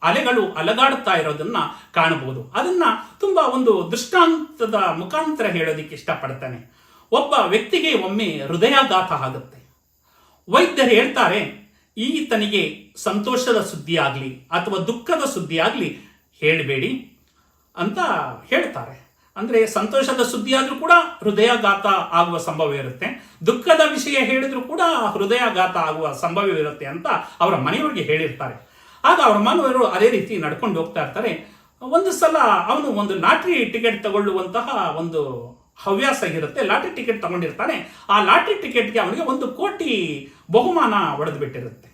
ಅಲೆಗಳು ಅಲಗಾಡುತ್ತಾ ಇರೋದನ್ನ ಕಾಣಬಹುದು. ಅದನ್ನ ತುಂಬಾ ಒಂದು ದೃಷ್ಟಾಂತದ ಮುಖಾಂತರ ಹೇಳೋದಿಕ್ಕೆ ಇಷ್ಟಪಡ್ತಾನೆ. ಒಬ್ಬ ವ್ಯಕ್ತಿಗೆ ಒಮ್ಮೆ ಹೃದಯಾಘಾತ ಆಗುತ್ತೆ. ವೈದ್ಯರು ಹೇಳ್ತಾರೆ, ಈತನಿಗೆ ಸಂತೋಷದ ಸುದ್ದಿ ಆಗ್ಲಿ ಅಥವಾ ದುಃಖದ ಸುದ್ದಿ ಆಗ್ಲಿ ಹೇಳಬೇಡಿ ಅಂತ ಹೇಳ್ತಾರೆ. ಅಂದ್ರೆ ಸಂತೋಷದ ಸುದ್ದಿ ಆದ್ರೂ ಕೂಡ ಹೃದಯಾಘಾತ ಆಗುವ ಸಂಭವ ಇರುತ್ತೆ, ದುಃಖದ ವಿಷಯ ಹೇಳಿದ್ರು ಕೂಡ ಹೃದಯಾಘಾತ ಆಗುವ ಸಂಭವವಿರುತ್ತೆ ಅಂತ ಅವರ ಮನೆಯವರಿಗೆ ಹೇಳಿರ್ತಾರೆ. ಆಗ ಅವರ ಮನೆಯವರು ಅದೇ ರೀತಿ ನಡ್ಕೊಂಡು ಹೋಗ್ತಾ ಇರ್ತಾರೆ. ಒಂದು ಸಲ ಅವನು ಒಂದು ಲಾಟ್ರಿ ಟಿಕೆಟ್ ತಗೊಳ್ಳುವಂತಹ ಒಂದು ಹವ್ಯಾಸ ಇರುತ್ತೆ. ಲಾಟ್ರಿ ಟಿಕೆಟ್ ತಗೊಂಡಿರ್ತಾನೆ. ಆ ಲಾಟ್ರಿ ಟಿಕೆಟ್ಗೆ ಅವನಿಗೆ 1 ಕೋಟಿ ಬಹುಮಾನ ಒಡೆದು ಬಿಟ್ಟಿರುತ್ತೆ.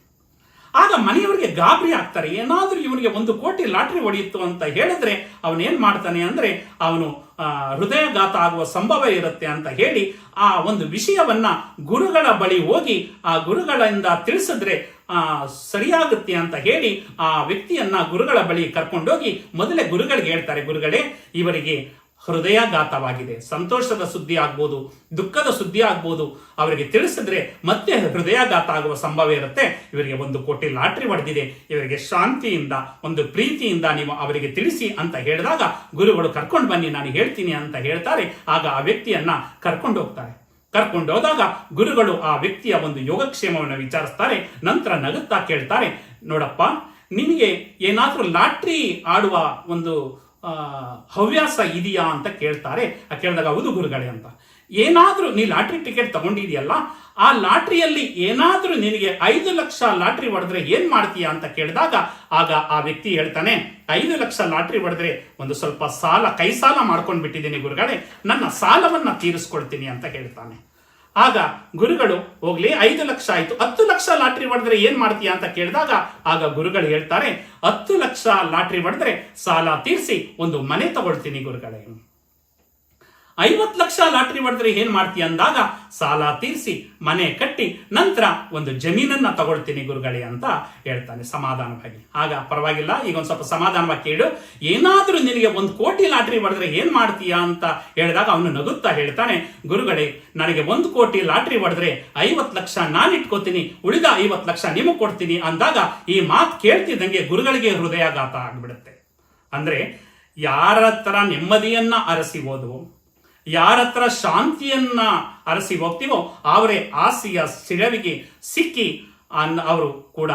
ಆಗ ಮನೆಯವರಿಗೆ ಗಾಬರಿ ಆಗ್ತಾರೆ. ಏನಾದ್ರೂ ಇವನಿಗೆ 1 ಕೋಟಿ ಲಾಟ್ರಿ ಹೊಡೆಯಿತು ಅಂತ ಹೇಳಿದ್ರೆ ಅವನೇನ್ ಮಾಡ್ತಾನೆ ಅಂದ್ರೆ ಅವನು ಹೃದಯಾಘಾತ ಆಗುವ ಸಂಭವ ಇರುತ್ತೆ ಅಂತ ಹೇಳಿ ಆ ಒಂದು ವಿಷಯವನ್ನ ಗುರುಗಳ ಬಳಿ ಹೋಗಿ ಆ ಗುರುಗಳಿಂದ ತಿಳಿಸಿದ್ರೆ ಸರಿಯಾಗುತ್ತೆ ಅಂತ ಹೇಳಿ ಆ ವ್ಯಕ್ತಿಯನ್ನ ಗುರುಗಳ ಬಳಿ ಕರ್ಕೊಂಡೋಗಿ ಮೊದಲೇ ಗುರುಗಳಿಗೆ ಹೇಳ್ತಾರೆ, ಗುರುಗಳೇ ಇವರಿಗೆ ಹೃದಯಾಘಾತವಾಗಿದೆ. ಸಂತೋಷದ ಸುದ್ದಿ ಆಗ್ಬೋದು, ದುಃಖದ ಸುದ್ದಿ ಆಗ್ಬೋದು, ಅವರಿಗೆ ತಿಳಿಸಿದ್ರೆ ಮತ್ತೆ ಹೃದಯಾಘಾತ ಆಗುವ ಸಂಭವ ಇರುತ್ತೆ. ಇವರಿಗೆ 1 ಕೋಟಿ ಲಾಟ್ರಿ ಹೊಡೆದಿದೆ, ಇವರಿಗೆ ಶಾಂತಿಯಿಂದ ಒಂದು ಪ್ರೀತಿಯಿಂದ ನೀವು ಅವರಿಗೆ ತಿಳಿಸಿ ಅಂತ ಹೇಳಿದಾಗ ಗುರುಗಳು ಕರ್ಕೊಂಡು ಬನ್ನಿ ನಾನು ಹೇಳ್ತೀನಿ ಅಂತ ಹೇಳ್ತಾರೆ. ಆಗ ಆ ವ್ಯಕ್ತಿಯನ್ನ ಕರ್ಕೊಂಡು ಹೋಗ್ತಾರೆ. ಕರ್ಕೊಂಡು ಹೋದಾಗ ಗುರುಗಳು ಆ ವ್ಯಕ್ತಿಯ ಒಂದು ಯೋಗಕ್ಷೇಮವನ್ನು ವಿಚಾರಿಸ್ತಾರೆ. ನಂತರ ನಗುತ್ತಾ ಕೇಳ್ತಾರೆ, ನೋಡಪ್ಪ, ನಿನಗೆ ಏನಾದ್ರೂ ಲಾಟ್ರಿ ಆಡುವ ಒಂದು ಹವ್ಯಾಸ ಇದೆಯಾ ಅಂತ ಕೇಳ್ತಾರೆ. ಕೇಳಿದಾಗ ಹೌದು ಗುರುಗಳೇ ಅಂತ. ಏನಾದ್ರೂ ನೀ ಲಾಟ್ರಿ ಟಿಕೆಟ್ ತಗೊಂಡಿದೆಯಲ್ಲ, ಆ ಲಾಟ್ರಿಯಲ್ಲಿ ಏನಾದ್ರೂ ನಿನಗೆ 5 ಲಕ್ಷ ಲಾಟ್ರಿ ಹೊಡೆದ್ರೆ ಏನ್ ಮಾಡ್ತೀಯಾ ಅಂತ ಕೇಳಿದಾಗ ಆಗ ಆ ವ್ಯಕ್ತಿ ಹೇಳ್ತಾನೆ, 5 ಲಕ್ಷ ಲಾಟ್ರಿ ಹೊಡೆದ್ರೆ ಒಂದು ಸ್ವಲ್ಪ ಕೈ ಸಾಲ ಮಾಡ್ಕೊಂಡು ಬಿಟ್ಟಿದ್ದೀನಿ ಗುರುಗಳೇ, ನನ್ನ ಸಾಲವನ್ನ ತೀರಿಸ್ಕೊಳ್ತೀನಿ ಅಂತ ಹೇಳ್ತಾನೆ. ಆಗ ಗುರುಗಳು ಹೋಗ್ಲಿ 5 ಲಕ್ಷ ಆಯ್ತು, 10 ಲಕ್ಷ ಲಾಟ್ರಿ ಹೊಡೆದ್ರೆ ಏನ್ ಮಾಡ್ತೀಯಾ ಅಂತ ಕೇಳಿದಾಗ ಆಗ ಗುರುಗಳು ಹೇಳ್ತಾರೆ, 10 ಲಕ್ಷ ಲಾಟ್ರಿ ಹೊಡೆದ್ರೆ ಸಾಲ ತೀರಿಸಿ ಒಂದು ಮನೆ ತಗೊಳ್ತೀನಿ ಗುರುಗಳೇ. 50 ಲಕ್ಷ ಲಾಟ್ರಿ ಹೊಡೆದ್ರೆ ಏನ್ ಮಾಡ್ತೀಯ ಅಂದಾಗ ಸಾಲ ತೀರಿಸಿ ಮನೆ ಕಟ್ಟಿ ನಂತರ ಒಂದು ಜಮೀನನ್ನ ತಗೊಳ್ತೀನಿ ಗುರುಗಳೇ ಅಂತ ಹೇಳ್ತಾನೆ ಸಮಾಧಾನವಾಗಿ. ಆಗ ಪರವಾಗಿಲ್ಲ, ಈಗ ಒಂದ್ ಸ್ವಲ್ಪ ಸಮಾಧಾನವಾಗಿ ಕೇಳು, ಏನಾದ್ರೂ ನಿನಗೆ 1 ಕೋಟಿ ಲಾಟ್ರಿ ಹೊಡೆದ್ರೆ ಏನ್ ಮಾಡ್ತೀಯಾ ಅಂತ ಹೇಳಿದಾಗ ಅವನು ನಗುತ್ತಾ ಹೇಳ್ತಾನೆ, ಗುರುಗಳೇ, ನನಗೆ 1 ಕೋಟಿ ಲಾಟ್ರಿ ಹೊಡೆದ್ರೆ 50 ಲಕ್ಷ ನಾನು ಇಟ್ಕೋತೀನಿ, ಉಳಿದ 50 ಲಕ್ಷ ನಿಮಗೆ ಕೊಡ್ತೀನಿ ಅಂದಾಗ ಈ ಮಾತು ಕೇಳ್ತಿದ್ದಂಗೆ ಗುರುಗಳಿಗೆ ಹೃದಯಾಘಾತ ಆಗ್ಬಿಡುತ್ತೆ. ಅಂದ್ರೆ ಯಾರ ಹತ್ರ ನೆಮ್ಮದಿಯನ್ನ ಅರಸಿ ಹೋದವು, ಯಾರ ಹತ್ರ ಶಾಂತಿಯನ್ನ ಅರಸಿ ಹೋಗ್ತೀವೋ ಅವರೇ ಆಸೆಯ ಸಿಳವಿಗೆ ಸಿಕ್ಕಿ ಅವರು ಕೂಡ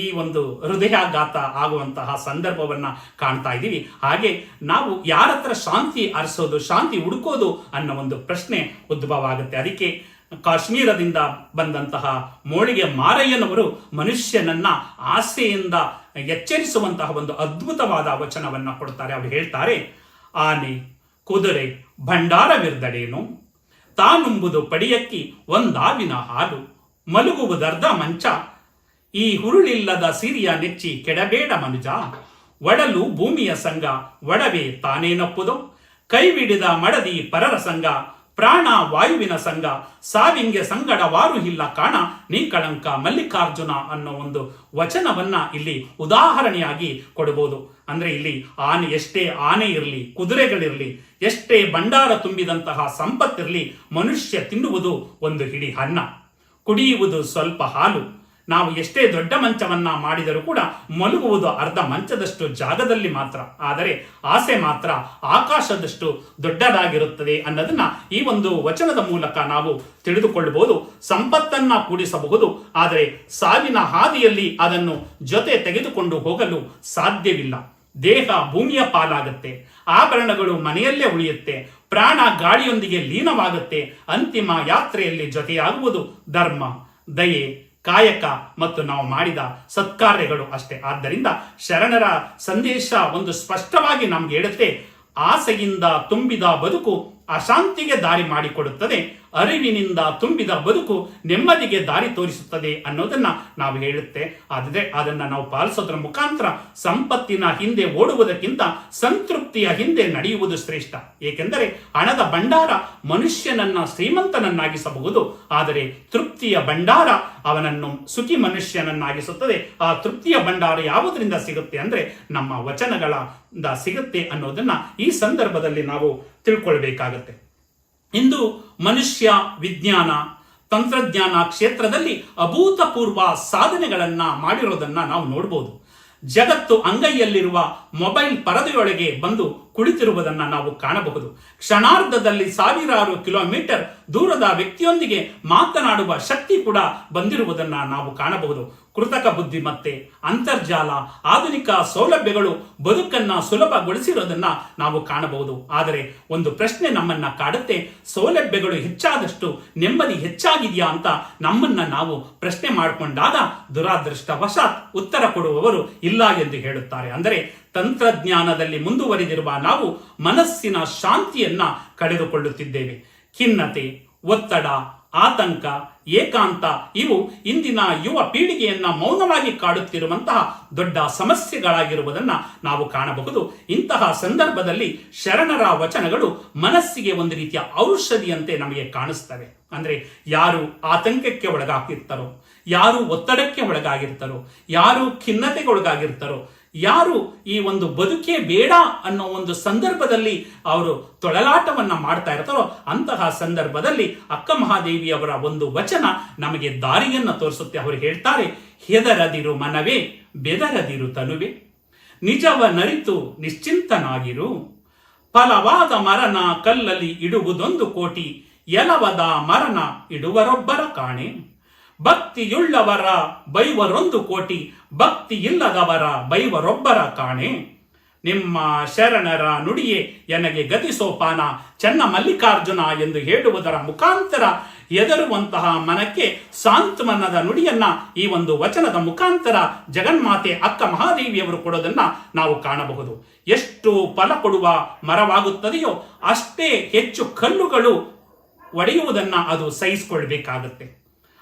ಈ ಒಂದು ಹೃದಯಾಘಾತ ಆಗುವಂತಹ ಸಂದರ್ಭವನ್ನ ಕಾಣ್ತಾ ಇದ್ದೀವಿ. ಹಾಗೆ ನಾವು ಯಾರ ಹತ್ರ ಶಾಂತಿ ಅರಸೋದು, ಶಾಂತಿ ಹುಡುಕೋದು ಅನ್ನೋ ಒಂದು ಪ್ರಶ್ನೆ ಉದ್ಭವ ಆಗುತ್ತೆ. ಅದಕ್ಕೆ ಕಾಶ್ಮೀರದಿಂದ ಬಂದಂತಹ ಮೋಳಿಗೆ ಮಾರಯ್ಯನವರು ಮನುಷ್ಯನನ್ನ ಆಸೆಯಿಂದ ಎಚ್ಚರಿಸುವಂತಹ ಒಂದು ಅದ್ಭುತವಾದ ವಚನವನ್ನ ಕೊಡ್ತಾರೆ. ಅವರು ಹೇಳ್ತಾರೆ, ಆನೆ ಕುದುರೆ ಭಂಡಾರವಿರ್ದಡೇನು, ತಾನುಂಬುದು ಪಡಿಯಕ್ಕಿ ಒಂದಾವಿನ ಹಾಲು, ಮಲಗುವುದರ್ಧ ಮಂಚ, ಈ ಹುರುಳಿಲ್ಲದ ಸಿರಿಯ ನೆಚ್ಚಿ ಕೆಡಬೇಡ ಮನುಜ, ಒಡಲು ಭೂಮಿಯ ಸಂಗ ಒಡವೆ ತಾನೇನಪ್ಪುದೋ, ಕೈವಿಡಿದ ಮಡದಿ ಪರರ ಸಂಗ, ಪ್ರಾಣ ವಾಯುವಿನ ಸಂಗ, ಸಾವಿಂಗೆ ಸಂಗಡವಾರು ಇಲ್ಲ ಕಾಣ, ನೀ ಕಳಂಕ ಮಲ್ಲಿಕಾರ್ಜುನ ಅನ್ನೋ ಒಂದು ವಚನವನ್ನ ಇಲ್ಲಿ ಉದಾಹರಣೆಯಾಗಿ ಕೊಡಬಹುದು. ಅಂದ್ರೆ ಇಲ್ಲಿ ಎಷ್ಟೇ ಆನೆ ಇರಲಿ, ಕುದುರೆಗಳಿರಲಿ, ಎಷ್ಟೇ ಭಂಡಾರ ತುಂಬಿದಂತಹ ಸಂಪತ್ತಿರಲಿ, ಮನುಷ್ಯ ತಿನ್ನುವುದು ಒಂದು ಹಿಡಿ ಅನ್ನ, ಕುಡಿಯುವುದು ಸ್ವಲ್ಪ ಹಾಲು, ನಾವು ಎಷ್ಟೇ ದೊಡ್ಡ ಮಂಚವನ್ನ ಮಾಡಿದರೂ ಕೂಡ ಮಲಗುವುದು ಅರ್ಧ ಮಂಚದಷ್ಟು ಜಾಗದಲ್ಲಿ ಮಾತ್ರ, ಆದರೆ ಆಸೆ ಮಾತ್ರ ಆಕಾಶದಷ್ಟು ದೊಡ್ಡದಾಗಿರುತ್ತದೆ ಅನ್ನೋದನ್ನ ಈ ಒಂದು ವಚನದ ಮೂಲಕ ನಾವು ತಿಳಿದುಕೊಳ್ಳಬಹುದು. ಸಂಪತ್ತನ್ನ ಕೂಡಿಸಬಹುದು, ಆದರೆ ಸಾವಿನ ಹಾದಿಯಲ್ಲಿ ಅದನ್ನು ಜೊತೆ ತೆಗೆದುಕೊಂಡು ಹೋಗಲು ಸಾಧ್ಯವಿಲ್ಲ. ದೇಹ ಭೂಮಿಯ ಪಾಲಾಗುತ್ತೆ, ಆಭರಣಗಳು ಮನೆಯಲ್ಲೇ ಉಳಿಯುತ್ತೆ, ಪ್ರಾಣ ಗಾಳಿಯೊಂದಿಗೆ ಲೀನವಾಗುತ್ತೆ. ಅಂತಿಮ ಯಾತ್ರೆಯಲ್ಲಿ ಜೊತೆಯಾಗುವುದು ಧರ್ಮ, ದಯೆ, ಕಾಯಕ ಮತ್ತು ನಾವು ಮಾಡಿದ ಸತ್ಕಾರ್ಯಗಳು ಅಷ್ಟೇ. ಆದ್ದರಿಂದ ಶರಣರ ಸಂದೇಶ ಒಂದು ಸ್ಪಷ್ಟವಾಗಿ ನಮ್ಗೆ ಹೇಳುತ್ತೆ, ಆಸೆಯಿಂದ ತುಂಬಿದ ಬದುಕು ಅಶಾಂತಿಗೆ ದಾರಿ ಮಾಡಿಕೊಡುತ್ತದೆ, ಅರಿವಿನಿಂದ ತುಂಬಿದ ಬದುಕು ನೆಮ್ಮದಿಗೆ ದಾರಿ ತೋರಿಸುತ್ತದೆ ಅನ್ನೋದನ್ನ ನಾವು ಹೇಳುತ್ತೆ. ಆದರೆ ಅದನ್ನ ನಾವು ಪಾಲಿಸೋದ್ರ ಮುಖಾಂತರ ಸಂಪತ್ತಿನ ಹಿಂದೆ ಓಡುವುದಕ್ಕಿಂತ ಸಂತೃಪ್ತಿಯ ಹಿಂದೆ ನಡೆಯುವುದು ಶ್ರೇಷ್ಠ. ಏಕೆಂದರೆ ಹಣದ ಭಂಡಾರ ಮನುಷ್ಯನನ್ನ ಶ್ರೀಮಂತನನ್ನಾಗಿಸಬಹುದು, ಆದರೆ ತೃಪ್ತಿಯ ಭಂಡಾರ ಅವನನ್ನು ಸುಖಿ ಮನುಷ್ಯನನ್ನಾಗಿಸುತ್ತದೆ. ಆ ತೃಪ್ತಿಯ ಭಂಡಾರ ಯಾವುದರಿಂದ ಸಿಗುತ್ತೆ ಅಂದ್ರೆ ನಮ್ಮ ವಚನಗಳಿಂದ ಸಿಗುತ್ತೆ ಅನ್ನೋದನ್ನ ಈ ಸಂದರ್ಭದಲ್ಲಿ ನಾವು ತಿಳ್ಕೊಳ್ಬೇಕಾಗತ್ತೆ. ಇಂದು ಮನುಷ್ಯ ವಿಜ್ಞಾನ ತಂತ್ರಜ್ಞಾನ ಕ್ಷೇತ್ರದಲ್ಲಿ ಅಭೂತಪೂರ್ವ ಸಾಧನೆಗಳನ್ನ ಮಾಡಿರೋದನ್ನ ನಾವು ನೋಡಬಹುದು. ಜಗತ್ತು ಅಂಗೈಯಲ್ಲಿರುವ ಮೊಬೈಲ್ ಪರದೆಯೊಳಗೆ ಬಂದು ಕುಳಿತಿರುವುದನ್ನ ನಾವು ಕಾಣಬಹುದು. ಕ್ಷಣಾರ್ಧದಲ್ಲಿ ಸಾವಿರಾರು ಕಿಲೋಮೀಟರ್ ದೂರದ ವ್ಯಕ್ತಿಯೊಂದಿಗೆ ಮಾತನಾಡುವ ಶಕ್ತಿ ಕೂಡ ಬಂದಿರುವುದನ್ನ ನಾವು ಕಾಣಬಹುದು. ಕೃತಕ ಬುದ್ಧಿಮತ್ತೆ, ಅಂತರ್ಜಾಲ, ಆಧುನಿಕ ಸೌಲಭ್ಯಗಳು ಬದುಕನ್ನ ಸುಲಭಗೊಳಿಸಿರೋದನ್ನ ನಾವು ಕಾಣಬಹುದು. ಆದರೆ ಒಂದು ಪ್ರಶ್ನೆ ನಮ್ಮನ್ನ ಕಾಡುತ್ತೆ, ಸೌಲಭ್ಯಗಳು ಹೆಚ್ಚಾದಷ್ಟು ನೆಮ್ಮದಿ ಹೆಚ್ಚಾಗಿದೆಯಾ ಅಂತ ನಮ್ಮನ್ನ ನಾವು ಪ್ರಶ್ನೆ ಮಾಡಿಕೊಂಡಾಗ ದುರಾದೃಷ್ಟವಶಾತ್ ಉತ್ತರ ಕೊಡುವವರು ಇಲ್ಲ ಎಂದು ಹೇಳುತ್ತಾರೆ. ಅಂದರೆ ತಂತ್ರಜ್ಞಾನದಲ್ಲಿ ಮುಂದುವರಿದಿರುವ ನಾವು ಮನಸ್ಸಿನ ಶಾಂತಿಯನ್ನ ಕಳೆದುಕೊಳ್ಳುತ್ತಿದ್ದೇವೆ. ಖಿನ್ನತೆ, ಒತ್ತಡ, ಆತಂಕ, ಏಕಾಂತ ಇವು ಇಂದಿನ ಯುವ ಪೀಳಿಗೆಯನ್ನ ಮೌನವಾಗಿ ಕಾಡುತ್ತಿರುವಂತಹ ದೊಡ್ಡ ಸಮಸ್ಯೆಗಳಾಗಿರುವುದನ್ನ ನಾವು ಕಾಣಬಹುದು. ಇಂತಹ ಸಂದರ್ಭದಲ್ಲಿ ಶರಣರ ವಚನಗಳು ಮನಸ್ಸಿಗೆ ಒಂದು ರೀತಿಯ ಔಷಧಿಯಂತೆ ನಮಗೆ ಕಾಣಿಸ್ತವೆ. ಅಂದ್ರೆ ಯಾರು ಆತಂಕಕ್ಕೆ ಒಳಗಾಗಿರ್ತಾರೋ, ಯಾರು ಒತ್ತಡಕ್ಕೆ ಒಳಗಾಗಿರ್ತಾರೋ, ಯಾರು ಖಿನ್ನತೆಗೆ ಒಳಗಾಗಿರ್ತಾರೋ, ಯಾರು ಈ ಒಂದು ಬದುಕೇ ಬೇಡ ಅನ್ನೋ ಒಂದು ಸಂದರ್ಭದಲ್ಲಿ ಅವರು ತೊಳಲಾಟವನ್ನ ಮಾಡ್ತಾ ಇರ್ತಾರೋ ಅಂತಹ ಸಂದರ್ಭದಲ್ಲಿ ಅಕ್ಕ ಮಹಾದೇವಿಯವರ ಒಂದು ವಚನ ನಮಗೆ ದಾರಿಯನ್ನ ತೋರಿಸುತ್ತೆ. ಅವರು ಹೇಳ್ತಾರೆ, ಹೆದರದಿರು ಮನವೇ, ಬೆದರದಿರು ತನುವೆ, ನಿಜವ ನರಿತು ನಿಶ್ಚಿಂತನಾಗಿರು, ಫಲವಾದ ಮರನ ಕಲ್ಲಲ್ಲಿ ಇಡುವುದೊಂದು ಕೋಟಿ, ಎಲವದ ಮರನ ಇಡುವರೊಬ್ಬರ ಕಾಣೆ, ಭಕ್ತಿಯುಳ್ಳವರ ಬೈವರೊಂದು ಕೋಟಿ, ಭಕ್ತಿ ಇಲ್ಲದವರ ಬೈವರೊಬ್ಬರ ಕಾಣೆ, ನಿಮ್ಮ ಶರಣರ ನುಡಿಯೇ ಎನಗೆ ಗತಿ ಸೋಪಾನ, ಚೆನ್ನ ಮಲ್ಲಿಕಾರ್ಜುನ ಎಂದು ಹೇಳುವುದರ ಮುಖಾಂತರ ಎದರುವಂತಹ ಮನಕ್ಕೆ ಸಾಂತ್ವನದ ನುಡಿಯನ್ನ ಈ ಒಂದು ವಚನದ ಮುಖಾಂತರ ಜಗನ್ಮಾತೆ ಅಕ್ಕ ಮಹಾದೇವಿಯವರು ಕೊಡೋದನ್ನ ನಾವು ಕಾಣಬಹುದು. ಎಷ್ಟು ಫಲ ಕೊಡುವ ಮರವಾಗುತ್ತದೆಯೋ ಅಷ್ಟೇ ಹೆಚ್ಚು ಕಲ್ಲುಗಳು ಒಡೆಯುವುದನ್ನ ಅದು ಸಹಿಸಿಕೊಳ್ಬೇಕಾಗುತ್ತೆ.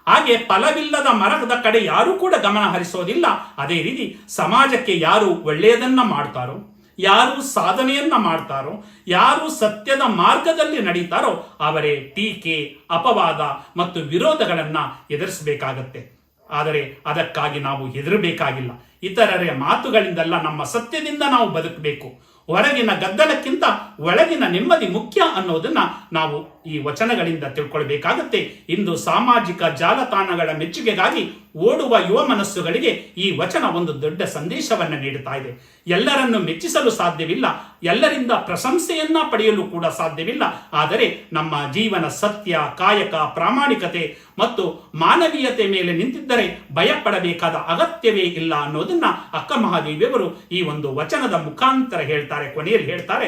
ಹಾಗೆ ಫಲವಿಲ್ಲದ ಮರದ ಕಡೆ ಯಾರೂ ಕೂಡ ಗಮನ ಹರಿಸೋದಿಲ್ಲ. ಅದೇ ರೀತಿ ಸಮಾಜಕ್ಕೆ ಯಾರು ಒಳ್ಳೆಯದನ್ನ ಮಾಡ್ತಾರೋ, ಯಾರು ಸಾಧನೆಯನ್ನ ಮಾಡ್ತಾರೋ, ಯಾರು ಸತ್ಯದ ಮಾರ್ಗದಲ್ಲಿ ನಡೀತಾರೋ ಅವರೇ ಟೀಕೆ, ಅಪವಾದ ಮತ್ತು ವಿರೋಧಗಳನ್ನ ಎದುರಿಸಬೇಕಾಗತ್ತೆ. ಆದರೆ ಅದಕ್ಕಾಗಿ ನಾವು ಹೆದರಬೇಕಾಗಿಲ್ಲ. ಇತರರ ಮಾತುಗಳಿಂದಲ್ಲ, ನಮ್ಮ ಸತ್ಯದಿಂದ ನಾವು ಬದುಕಬೇಕು. ಹೊರಗಿನ ಗದ್ದಲಕ್ಕಿಂತ ಒಳಗಿನ ನೆಮ್ಮದಿ ಮುಖ್ಯ ಅನ್ನೋದನ್ನ ನಾವು ಈ ವಚನಗಳಿಂದ ತಿಳ್ಕೊಳ್ಬೇಕಾಗುತ್ತೆ. ಇಂದು ಸಾಮಾಜಿಕ ಜಾಲತಾಣಗಳ ಮೆಚ್ಚುಗೆಗಾಗಿ ಓಡುವ ಯುವ ಮನಸ್ಸುಗಳಿಗೆ ಈ ವಚನ ಒಂದು ದೊಡ್ಡ ಸಂದೇಶವನ್ನು ನೀಡುತ್ತಾ ಇದೆ. ಎಲ್ಲರನ್ನು ಮೆಚ್ಚಿಸಲು ಸಾಧ್ಯವಿಲ್ಲ, ಎಲ್ಲರಿಂದ ಪ್ರಶಂಸೆಯನ್ನ ಪಡೆಯಲು ಕೂಡ ಸಾಧ್ಯವಿಲ್ಲ. ಆದರೆ ನಮ್ಮ ಜೀವನ ಸತ್ಯ, ಕಾಯಕ, ಪ್ರಾಮಾಣಿಕತೆ ಮತ್ತು ಮಾನವೀಯತೆ ಮೇಲೆ ನಿಂತಿದ್ದರೆ ಭಯಪಡಬೇಕಾದ ಅಗತ್ಯವೇ ಇಲ್ಲ ಅನ್ನೋದನ್ನ ಅಕ್ಕ ಮಹಾದೇವಿಯವರು ಈ ಒಂದು ವಚನದ ಮುಖಾಂತರ ಹೇಳ್ತಾರೆ. ಕೊನೆಯಲ್ಲಿ ಹೇಳ್ತಾರೆ,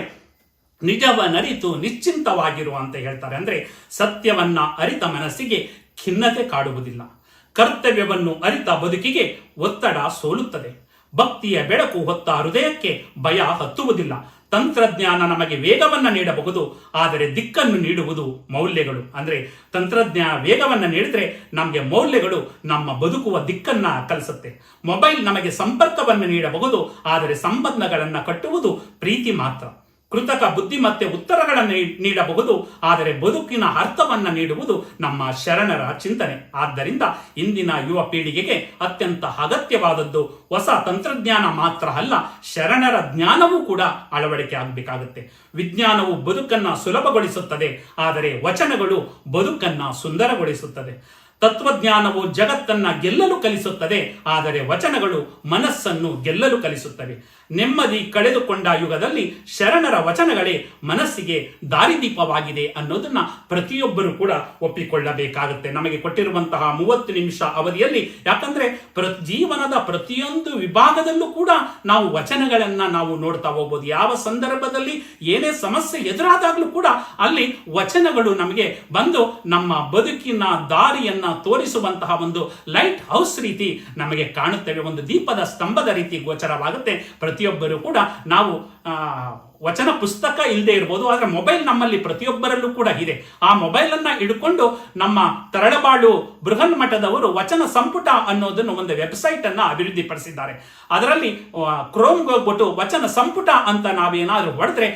ನಿಜವನ್ನರಿತು ನಿಶ್ಚಿಂತವಾಗಿರು ಅಂತ ಹೇಳ್ತಾರೆ. ಅಂದ್ರೆ ಸತ್ಯವನ್ನ ಅರಿತ ಮನಸ್ಸಿಗೆ ಖಿನ್ನತೆ ಕಾಡುವುದಿಲ್ಲ, ಕರ್ತವ್ಯವನ್ನು ಅರಿತ ಬದುಕಿಗೆ ಒತ್ತಡ ಸೋಲುತ್ತದೆ, ಭಕ್ತಿಯ ಬೆಳಕು ಹೊತ್ತ ಹೃದಯಕ್ಕೆ ಭಯ ಹತ್ತುವುದಿಲ್ಲ. ತಂತ್ರಜ್ಞಾನ ನಮಗೆ ವೇಗವನ್ನು ನೀಡಬಹುದು, ಆದರೆ ದಿಕ್ಕನ್ನು ನೀಡುವುದು ಮೌಲ್ಯಗಳು. ಅಂದ್ರೆ ತಂತ್ರಜ್ಞಾನ ವೇಗವನ್ನು ನೀಡಿದ್ರೆ ನಮಗೆ ಮೌಲ್ಯಗಳು ನಮ್ಮ ಬದುಕುವ ದಿಕ್ಕನ್ನ ಕಲಿಸುತ್ತೆ. ಮೊಬೈಲ್ ನಮಗೆ ಸಂಪರ್ಕವನ್ನು ನೀಡಬಹುದು, ಆದರೆ ಸಂಬಂಧಗಳನ್ನು ಕಟ್ಟುವುದು ಪ್ರೀತಿ ಮಾತ್ರ. ಕೃತಕ ಬುದ್ಧಿಮತ್ತೆ ಉತ್ತರಗಳನ್ನು ನೀಡಬಹುದು, ಆದರೆ ಬದುಕಿನ ಅರ್ಥವನ್ನು ನೀಡುವುದು ನಮ್ಮ ಶರಣರ ಚಿಂತನೆ. ಆದ್ದರಿಂದ ಇಂದಿನ ಯುವ ಪೀಳಿಗೆಗೆ ಅತ್ಯಂತ ಅಗತ್ಯವಾದದ್ದು ಹೊಸ ತಂತ್ರಜ್ಞಾನ ಮಾತ್ರ ಅಲ್ಲ, ಶರಣರ ಜ್ಞಾನವೂ ಕೂಡ ಅಳವಡಿಕೆ ಆಗಬೇಕಾಗುತ್ತೆ. ವಿಜ್ಞಾನವು ಬದುಕನ್ನ ಸುಲಭಗೊಳಿಸುತ್ತದೆ, ಆದರೆ ವಚನಗಳು ಬದುಕನ್ನ ಸುಂದರಗೊಳಿಸುತ್ತದೆ. ತತ್ವಜ್ಞಾನವು ಜಗತ್ತನ್ನ ಗೆಲ್ಲಲು ಕಲಿಸುತ್ತದೆ, ಆದರೆ ವಚನಗಳು ಮನಸ್ಸನ್ನು ಗೆಲ್ಲಲು ಕಲಿಸುತ್ತವೆ. ನೆಮ್ಮದಿ ಕಳೆದುಕೊಂಡ ಯುಗದಲ್ಲಿ ಶರಣರ ವಚನಗಳೇ ಮನಸ್ಸಿಗೆ ದಾರಿದೀಪವಾಗಿದೆ ಅನ್ನೋದನ್ನ ಪ್ರತಿಯೊಬ್ಬರು ಕೂಡ ಒಪ್ಪಿಕೊಳ್ಳಬೇಕಾಗುತ್ತೆ. ನಮಗೆ ಕೊಟ್ಟಿರುವಂತಹ 30 ನಿಮಿಷ ಅವಧಿಯಲ್ಲಿ, ಯಾಕಂದ್ರೆ ಜೀವನದ ಪ್ರತಿಯೊಂದು ವಿಭಾಗದಲ್ಲೂ ಕೂಡ ನಾವು ವಚನಗಳನ್ನ ನಾವು ನೋಡ್ತಾ ಹೋಗ್ಬೋದು. ಯಾವ ಸಂದರ್ಭದಲ್ಲಿ ಏನೇ ಸಮಸ್ಯೆ ಎದುರಾದಾಗಲೂ ಕೂಡ ಅಲ್ಲಿ ವಚನಗಳು ನಮಗೆ ಬಂದು ನಮ್ಮ ಬದುಕಿನ ದಾರಿಯನ್ನ ತೋರಿಸುವಂತಹ ಒಂದು ಲೈಟ್ ಹೌಸ್ ರೀತಿ ನಮಗೆ ಕಾಣುತ್ತವೆ, ಒಂದು ದೀಪದ ಸ್ತಂಭದ ರೀತಿ ಗೋಚರವಾಗುತ್ತೆ. ಪ್ರತಿಯೊಬ್ಬರು ಕೂಡ ನಾವು ವಚನ ಪುಸ್ತಕ ಇಲ್ಲದೆ ಇರಬಹುದು, ಆದರೆ ಮೊಬೈಲ್ ನಮ್ಮಲ್ಲಿ ಪ್ರತಿಯೊಬ್ಬರಲ್ಲೂ ಕೂಡ ಇದೆ. ಆ ಮೊಬೈಲ್ ಅನ್ನ ಹಿಡ್ಕೊಂಡು ನಮ್ಮ ತರಳಬಾಳು ಬೃಹನ್ ಮಠದವರು ವಚನ ಸಂಪುಟ ಅನ್ನೋದನ್ನು ಒಂದು ವೆಬ್ಸೈಟ್ ಅನ್ನ ಅಭಿವೃದ್ಧಿಪಡಿಸಿದ್ದಾರೆ. ಅದರಲ್ಲಿ ಕ್ರೋಮ್ಗೆ ಹೋಗ್ಬಿಟ್ಟು ವಚನ ಸಂಪುಟ ಅಂತ ನಾವೇನಾದ್ರೂ ಹೊಡೆದ್ರೆ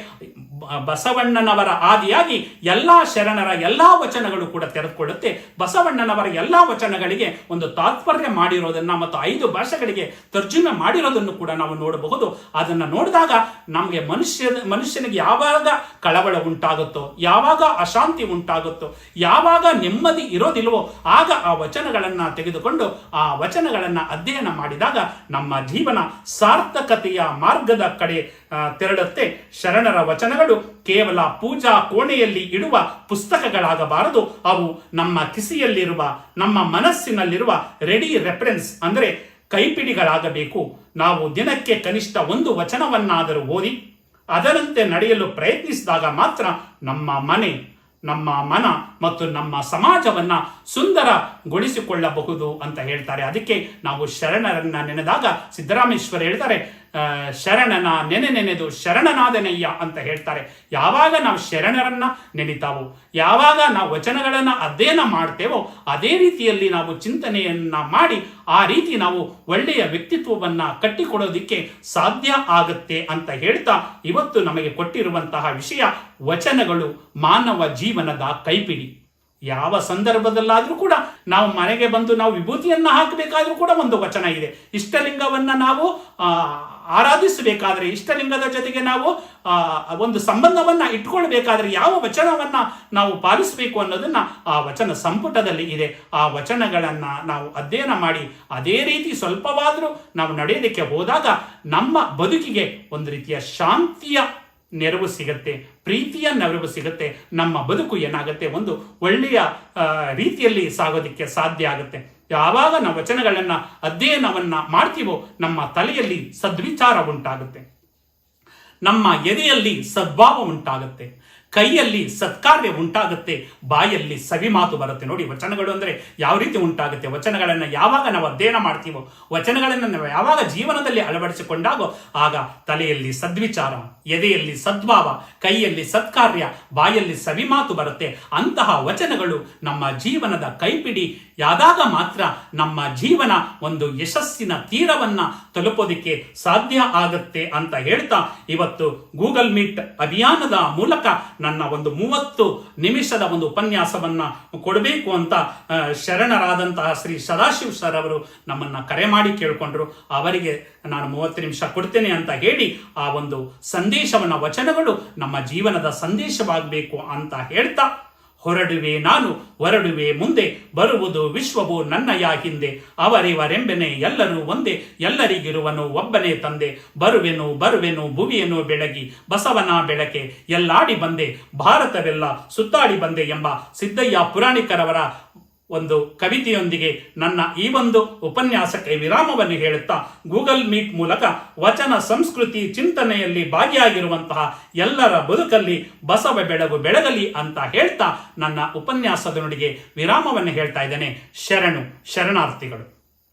ಬಸವಣ್ಣನವರ ಆದಿಯಾಗಿ ಎಲ್ಲಾ ಶರಣರ ಎಲ್ಲಾ ವಚನಗಳು ಕೂಡ ತೆರೆದುಕೊಳ್ಳುತ್ತೆ. ಬಸವಣ್ಣನವರ ಎಲ್ಲಾ ವಚನಗಳಿಗೆ ಒಂದು ತಾತ್ಪರ್ಯ ಮಾಡಿರೋದನ್ನ ಮತ್ತು 5 ಭಾಷೆಗಳಿಗೆ ತರ್ಜುಮೆ ಮಾಡಿರೋದನ್ನು ಕೂಡ ನಾವು ನೋಡಬಹುದು. ಅದನ್ನ ನೋಡಿದಾಗ ನಮಗೆ ಮನುಷ್ಯನಿಗೆ ಯಾವಾಗ ಕಳವಳ ಉಂಟಾಗುತ್ತೋ, ಯಾವಾಗ ಅಶಾಂತಿ ಉಂಟಾಗುತ್ತೋ, ಯಾವಾಗ ನೆಮ್ಮದಿ ಇರೋದಿಲ್ವೋ ಆಗ ಆ ವಚನಗಳನ್ನ ತೆಗೆದುಕೊಂಡು ಆ ವಚನಗಳನ್ನ ಅಧ್ಯಯನ ಮಾಡಿದಾಗ ನಮ್ಮ ಜೀವನ ಸಾರ್ಥಕತೆಯ ಮಾರ್ಗದ ಕಡೆ ತೆರಳುತ್ತೆ. ಶರಣರ ವಚನಗಳು ಕೇವಲ ಪೂಜಾ ಕೋಣೆಯಲ್ಲಿ ಇಡುವ ಪುಸ್ತಕಗಳಾಗಬಾರದು, ಅವು ನಮ್ಮ ಕಿಸೆಯಲ್ಲಿರುವ, ನಮ್ಮ ಮನಸ್ಸಿನಲ್ಲಿರುವ ರೆಡಿ ರೆಫರೆನ್ಸ್ ಅಂದ್ರೆ ಕೈಪಿಡಿಗಳಾಗಬೇಕು. ನಾವು ದಿನಕ್ಕೆ ಕನಿಷ್ಠ 1 ವಚನವನ್ನಾದರೂ ಓದಿ ಅದರಂತೆ ನಡೆಯಲು ಪ್ರಯತ್ನಿಸಿದಾಗ ಮಾತ್ರ ನಮ್ಮ ಮನೆ, ನಮ್ಮ ಮನ ಮತ್ತು ನಮ್ಮ ಸಮಾಜವನ್ನ ಸುಂದರಗೊಳಿಸಿಕೊಳ್ಳಬಹುದು ಅಂತ ಹೇಳ್ತಾರೆ. ಅದಕ್ಕೆ ನಾವು ಶರಣರನ್ನ ನೆನೆದಾಗ ಸಿದ್ದರಾಮೇಶ್ವರ ಹೇಳ್ತಾರೆ, ಶರಣನ ನೆನೆದು ಶರಣನಾದನಯ್ಯ ಅಂತ ಹೇಳ್ತಾರೆ. ಯಾವಾಗ ನಾವು ಶರಣರನ್ನ ನೆನಿತಾವೋ, ಯಾವಾಗ ನಾವು ವಚನಗಳನ್ನ ಅಧ್ಯಯನ ಮಾಡ್ತೇವೋ, ಅದೇ ರೀತಿಯಲ್ಲಿ ನಾವು ಚಿಂತನೆಯನ್ನ ಮಾಡಿ ಆ ರೀತಿ ನಾವು ಒಳ್ಳೆಯ ವ್ಯಕ್ತಿತ್ವವನ್ನ ಕಟ್ಟಿಕೊಡೋದಿಕ್ಕೆ ಸಾಧ್ಯ ಆಗುತ್ತೆ ಅಂತ ಹೇಳ್ತಾ ಇವತ್ತು ನಮಗೆ ಕೊಟ್ಟಿರುವಂತಹ ವಿಷಯ ವಚನಗಳು ಮಾನವ ಜೀವನದ ಕೈಪಿಡಿ. ಯಾವ ಸಂದರ್ಭದಲ್ಲಾದ್ರೂ ಕೂಡ ನಾವು ಮನೆಗೆ ಬಂದು ನಾವು ವಿಭೂತಿಯನ್ನ ಹಾಕಬೇಕಾದ್ರೂ ಕೂಡ ಒಂದು ವಚನ ಇದೆ. ಇಷ್ಟಲಿಂಗವನ್ನ ನಾವು ಆರಾಧಿಸಬೇಕಾದ್ರೆ, ಇಷ್ಟಲಿಂಗದ ಜೊತೆಗೆ ನಾವು ಒಂದು ಸಂಬಂಧವನ್ನ ಇಟ್ಕೊಳ್ಬೇಕಾದ್ರೆ ಯಾವ ವಚನವನ್ನ ನಾವು ಪಾಲಿಸಬೇಕು ಅನ್ನೋದನ್ನ ಆ ವಚನ ಸಂಪುಟದಲ್ಲಿ ಇದೆ. ಆ ವಚನಗಳನ್ನ ನಾವು ಅಧ್ಯಯನ ಮಾಡಿ ಅದೇ ರೀತಿ ಸ್ವಲ್ಪವಾದರೂ ನಾವು ನಡೆಯೋದಕ್ಕೆ ಹೋದಾಗ ನಮ್ಮ ಬದುಕಿಗೆ ಒಂದು ರೀತಿಯ ಶಾಂತಿಯ ನೆರವು ಸಿಗತ್ತೆ, ಪ್ರೀತಿಯ ನೆರವು ಸಿಗುತ್ತೆ. ನಮ್ಮ ಬದುಕು ಏನಾಗುತ್ತೆ, ಒಂದು ಒಳ್ಳೆಯ ರೀತಿಯಲ್ಲಿ ಸಾಗೋದಕ್ಕೆ ಸಾಧ್ಯ ಆಗುತ್ತೆ. ಯಾವಾಗ ನಾವು ವಚನಗಳನ್ನ ಅಧ್ಯಯನವನ್ನ ಮಾಡ್ತೀವೋ ನಮ್ಮ ತಲೆಯಲ್ಲಿ ಸದ್ವಿಚಾರ ಉಂಟಾಗುತ್ತೆ, ನಮ್ಮ ಎದೆಯಲ್ಲಿ ಸದ್ಭಾವ ಉಂಟಾಗುತ್ತೆ, ಕೈಯಲ್ಲಿ ಸತ್ಕಾರ್ಯ ಉಂಟಾಗುತ್ತೆ, ಬಾಯಲ್ಲಿ ಸವಿ ಮಾತು ಬರುತ್ತೆ. ನೋಡಿ, ವಚನಗಳು ಅಂದರೆ ಯಾವ ರೀತಿ ಉಂಟಾಗುತ್ತೆ. ವಚನಗಳನ್ನು ಯಾವಾಗ ನಾವು ಅಧ್ಯಯನ ಮಾಡ್ತೀವೋ, ವಚನಗಳನ್ನು ನಾವು ಯಾವಾಗ ಜೀವನದಲ್ಲಿ ಅಳವಡಿಸಿಕೊಂಡಾಗೋ ಆಗ ತಲೆಯಲ್ಲಿ ಸದ್ವಿಚಾರ, ಎದೆಯಲ್ಲಿ ಸದ್ಭಾವ, ಕೈಯಲ್ಲಿ ಸತ್ಕಾರ್ಯ, ಬಾಯಲ್ಲಿ ಸವಿ ಮಾತು ಬರುತ್ತೆ. ಅಂತಹ ವಚನಗಳು ನಮ್ಮ ಜೀವನದ ಕೈಪಿಡಿಯಾದಾಗ ಮಾತ್ರ ನಮ್ಮ ಜೀವನ ಒಂದು ಯಶಸ್ಸಿನ ತೀರವನ್ನ ತಲುಪೋದಿಕ್ಕೆ ಸಾಧ್ಯ ಆಗುತ್ತೆ ಅಂತ ಹೇಳ್ತಾ ಇವತ್ತು ಗೂಗಲ್ ಮೀಟ್ ಅಭಿಯಾನದ ಮೂಲಕ ನನ್ನ ಒಂದು 30 ನಿಮಿಷದ ಒಂದು ಉಪನ್ಯಾಸವನ್ನ ಕೊಡಬೇಕು ಅಂತ ಶರಣರಾದಂತಹ ಶ್ರೀ ಸದಾಶಿವ ಸರ್ ಅವರು ನಮ್ಮನ್ನ ಕರೆ ಮಾಡಿ ಕೇಳಿಕೊಂಡ್ರು. ಅವರಿಗೆ ನಾನು 30 ನಿಮಿಷ ಕೊಡ್ತೇನೆ ಅಂತ ಹೇಳಿ ಆ ಒಂದು ಸಂದೇಶವನ್ನ, ವಚನಗಳು ನಮ್ಮ ಜೀವನದ ಸಂದೇಶವಾಗಬೇಕು ಅಂತ ಹೇಳ್ತಾ, ಹೊರಡುವೆ ನಾನು ಹೊರಡುವೆ ಮುಂದೆ, ಬರುವುದು ವಿಶ್ವವು ನನ್ನಯ ಹಿಂದೆ, ಅವರಿವರೆಂಬೆನೆ ಎಲ್ಲರೂ ಒಂದೇ, ಎಲ್ಲರಿಗಿರುವನು ಒಬ್ಬನೇ ತಂದೆ, ಬರುವೆನು ಬರುವೆನು ಭುವಿಯನ್ನು ಬೆಳಗಿ, ಬಸವನ ಬೆಳಕೆ ಎಲ್ಲಾಡಿ ಬಂದೆ, ಭಾರತವೆಲ್ಲ ಸುತ್ತಾಡಿ ಬಂದೆ ಎಂಬ ಸಿದ್ದಯ್ಯ ಪುರಾಣಿಕರವರ ಒಂದು ಕವಿತೆಯೊಂದಿಗೆ ನನ್ನ ಈ ಒಂದು ಉಪನ್ಯಾಸಕ್ಕೆ ವಿರಾಮವನ್ನು ಹೇಳುತ್ತಾ, ಗೂಗಲ್ ಮೀಟ್ ಮೂಲಕ ವಚನ ಸಂಸ್ಕೃತಿ ಚಿಂತನೆಯಲ್ಲಿ ಭಾಗಿಯಾಗಿರುವಂತಹ ಎಲ್ಲರ ಬದುಕಲ್ಲಿ ಬಸವ ಬೆಳಗು ಬೆಳಗಲಿ ಅಂತ ಹೇಳ್ತಾ ನನ್ನ ಉಪನ್ಯಾಸದೊಂದಿಗೆ ವಿರಾಮವನ್ನು ಹೇಳ್ತಾ ಇದ್ದೇನೆ. ಶರಣಾರ್ಥಿಗಳು.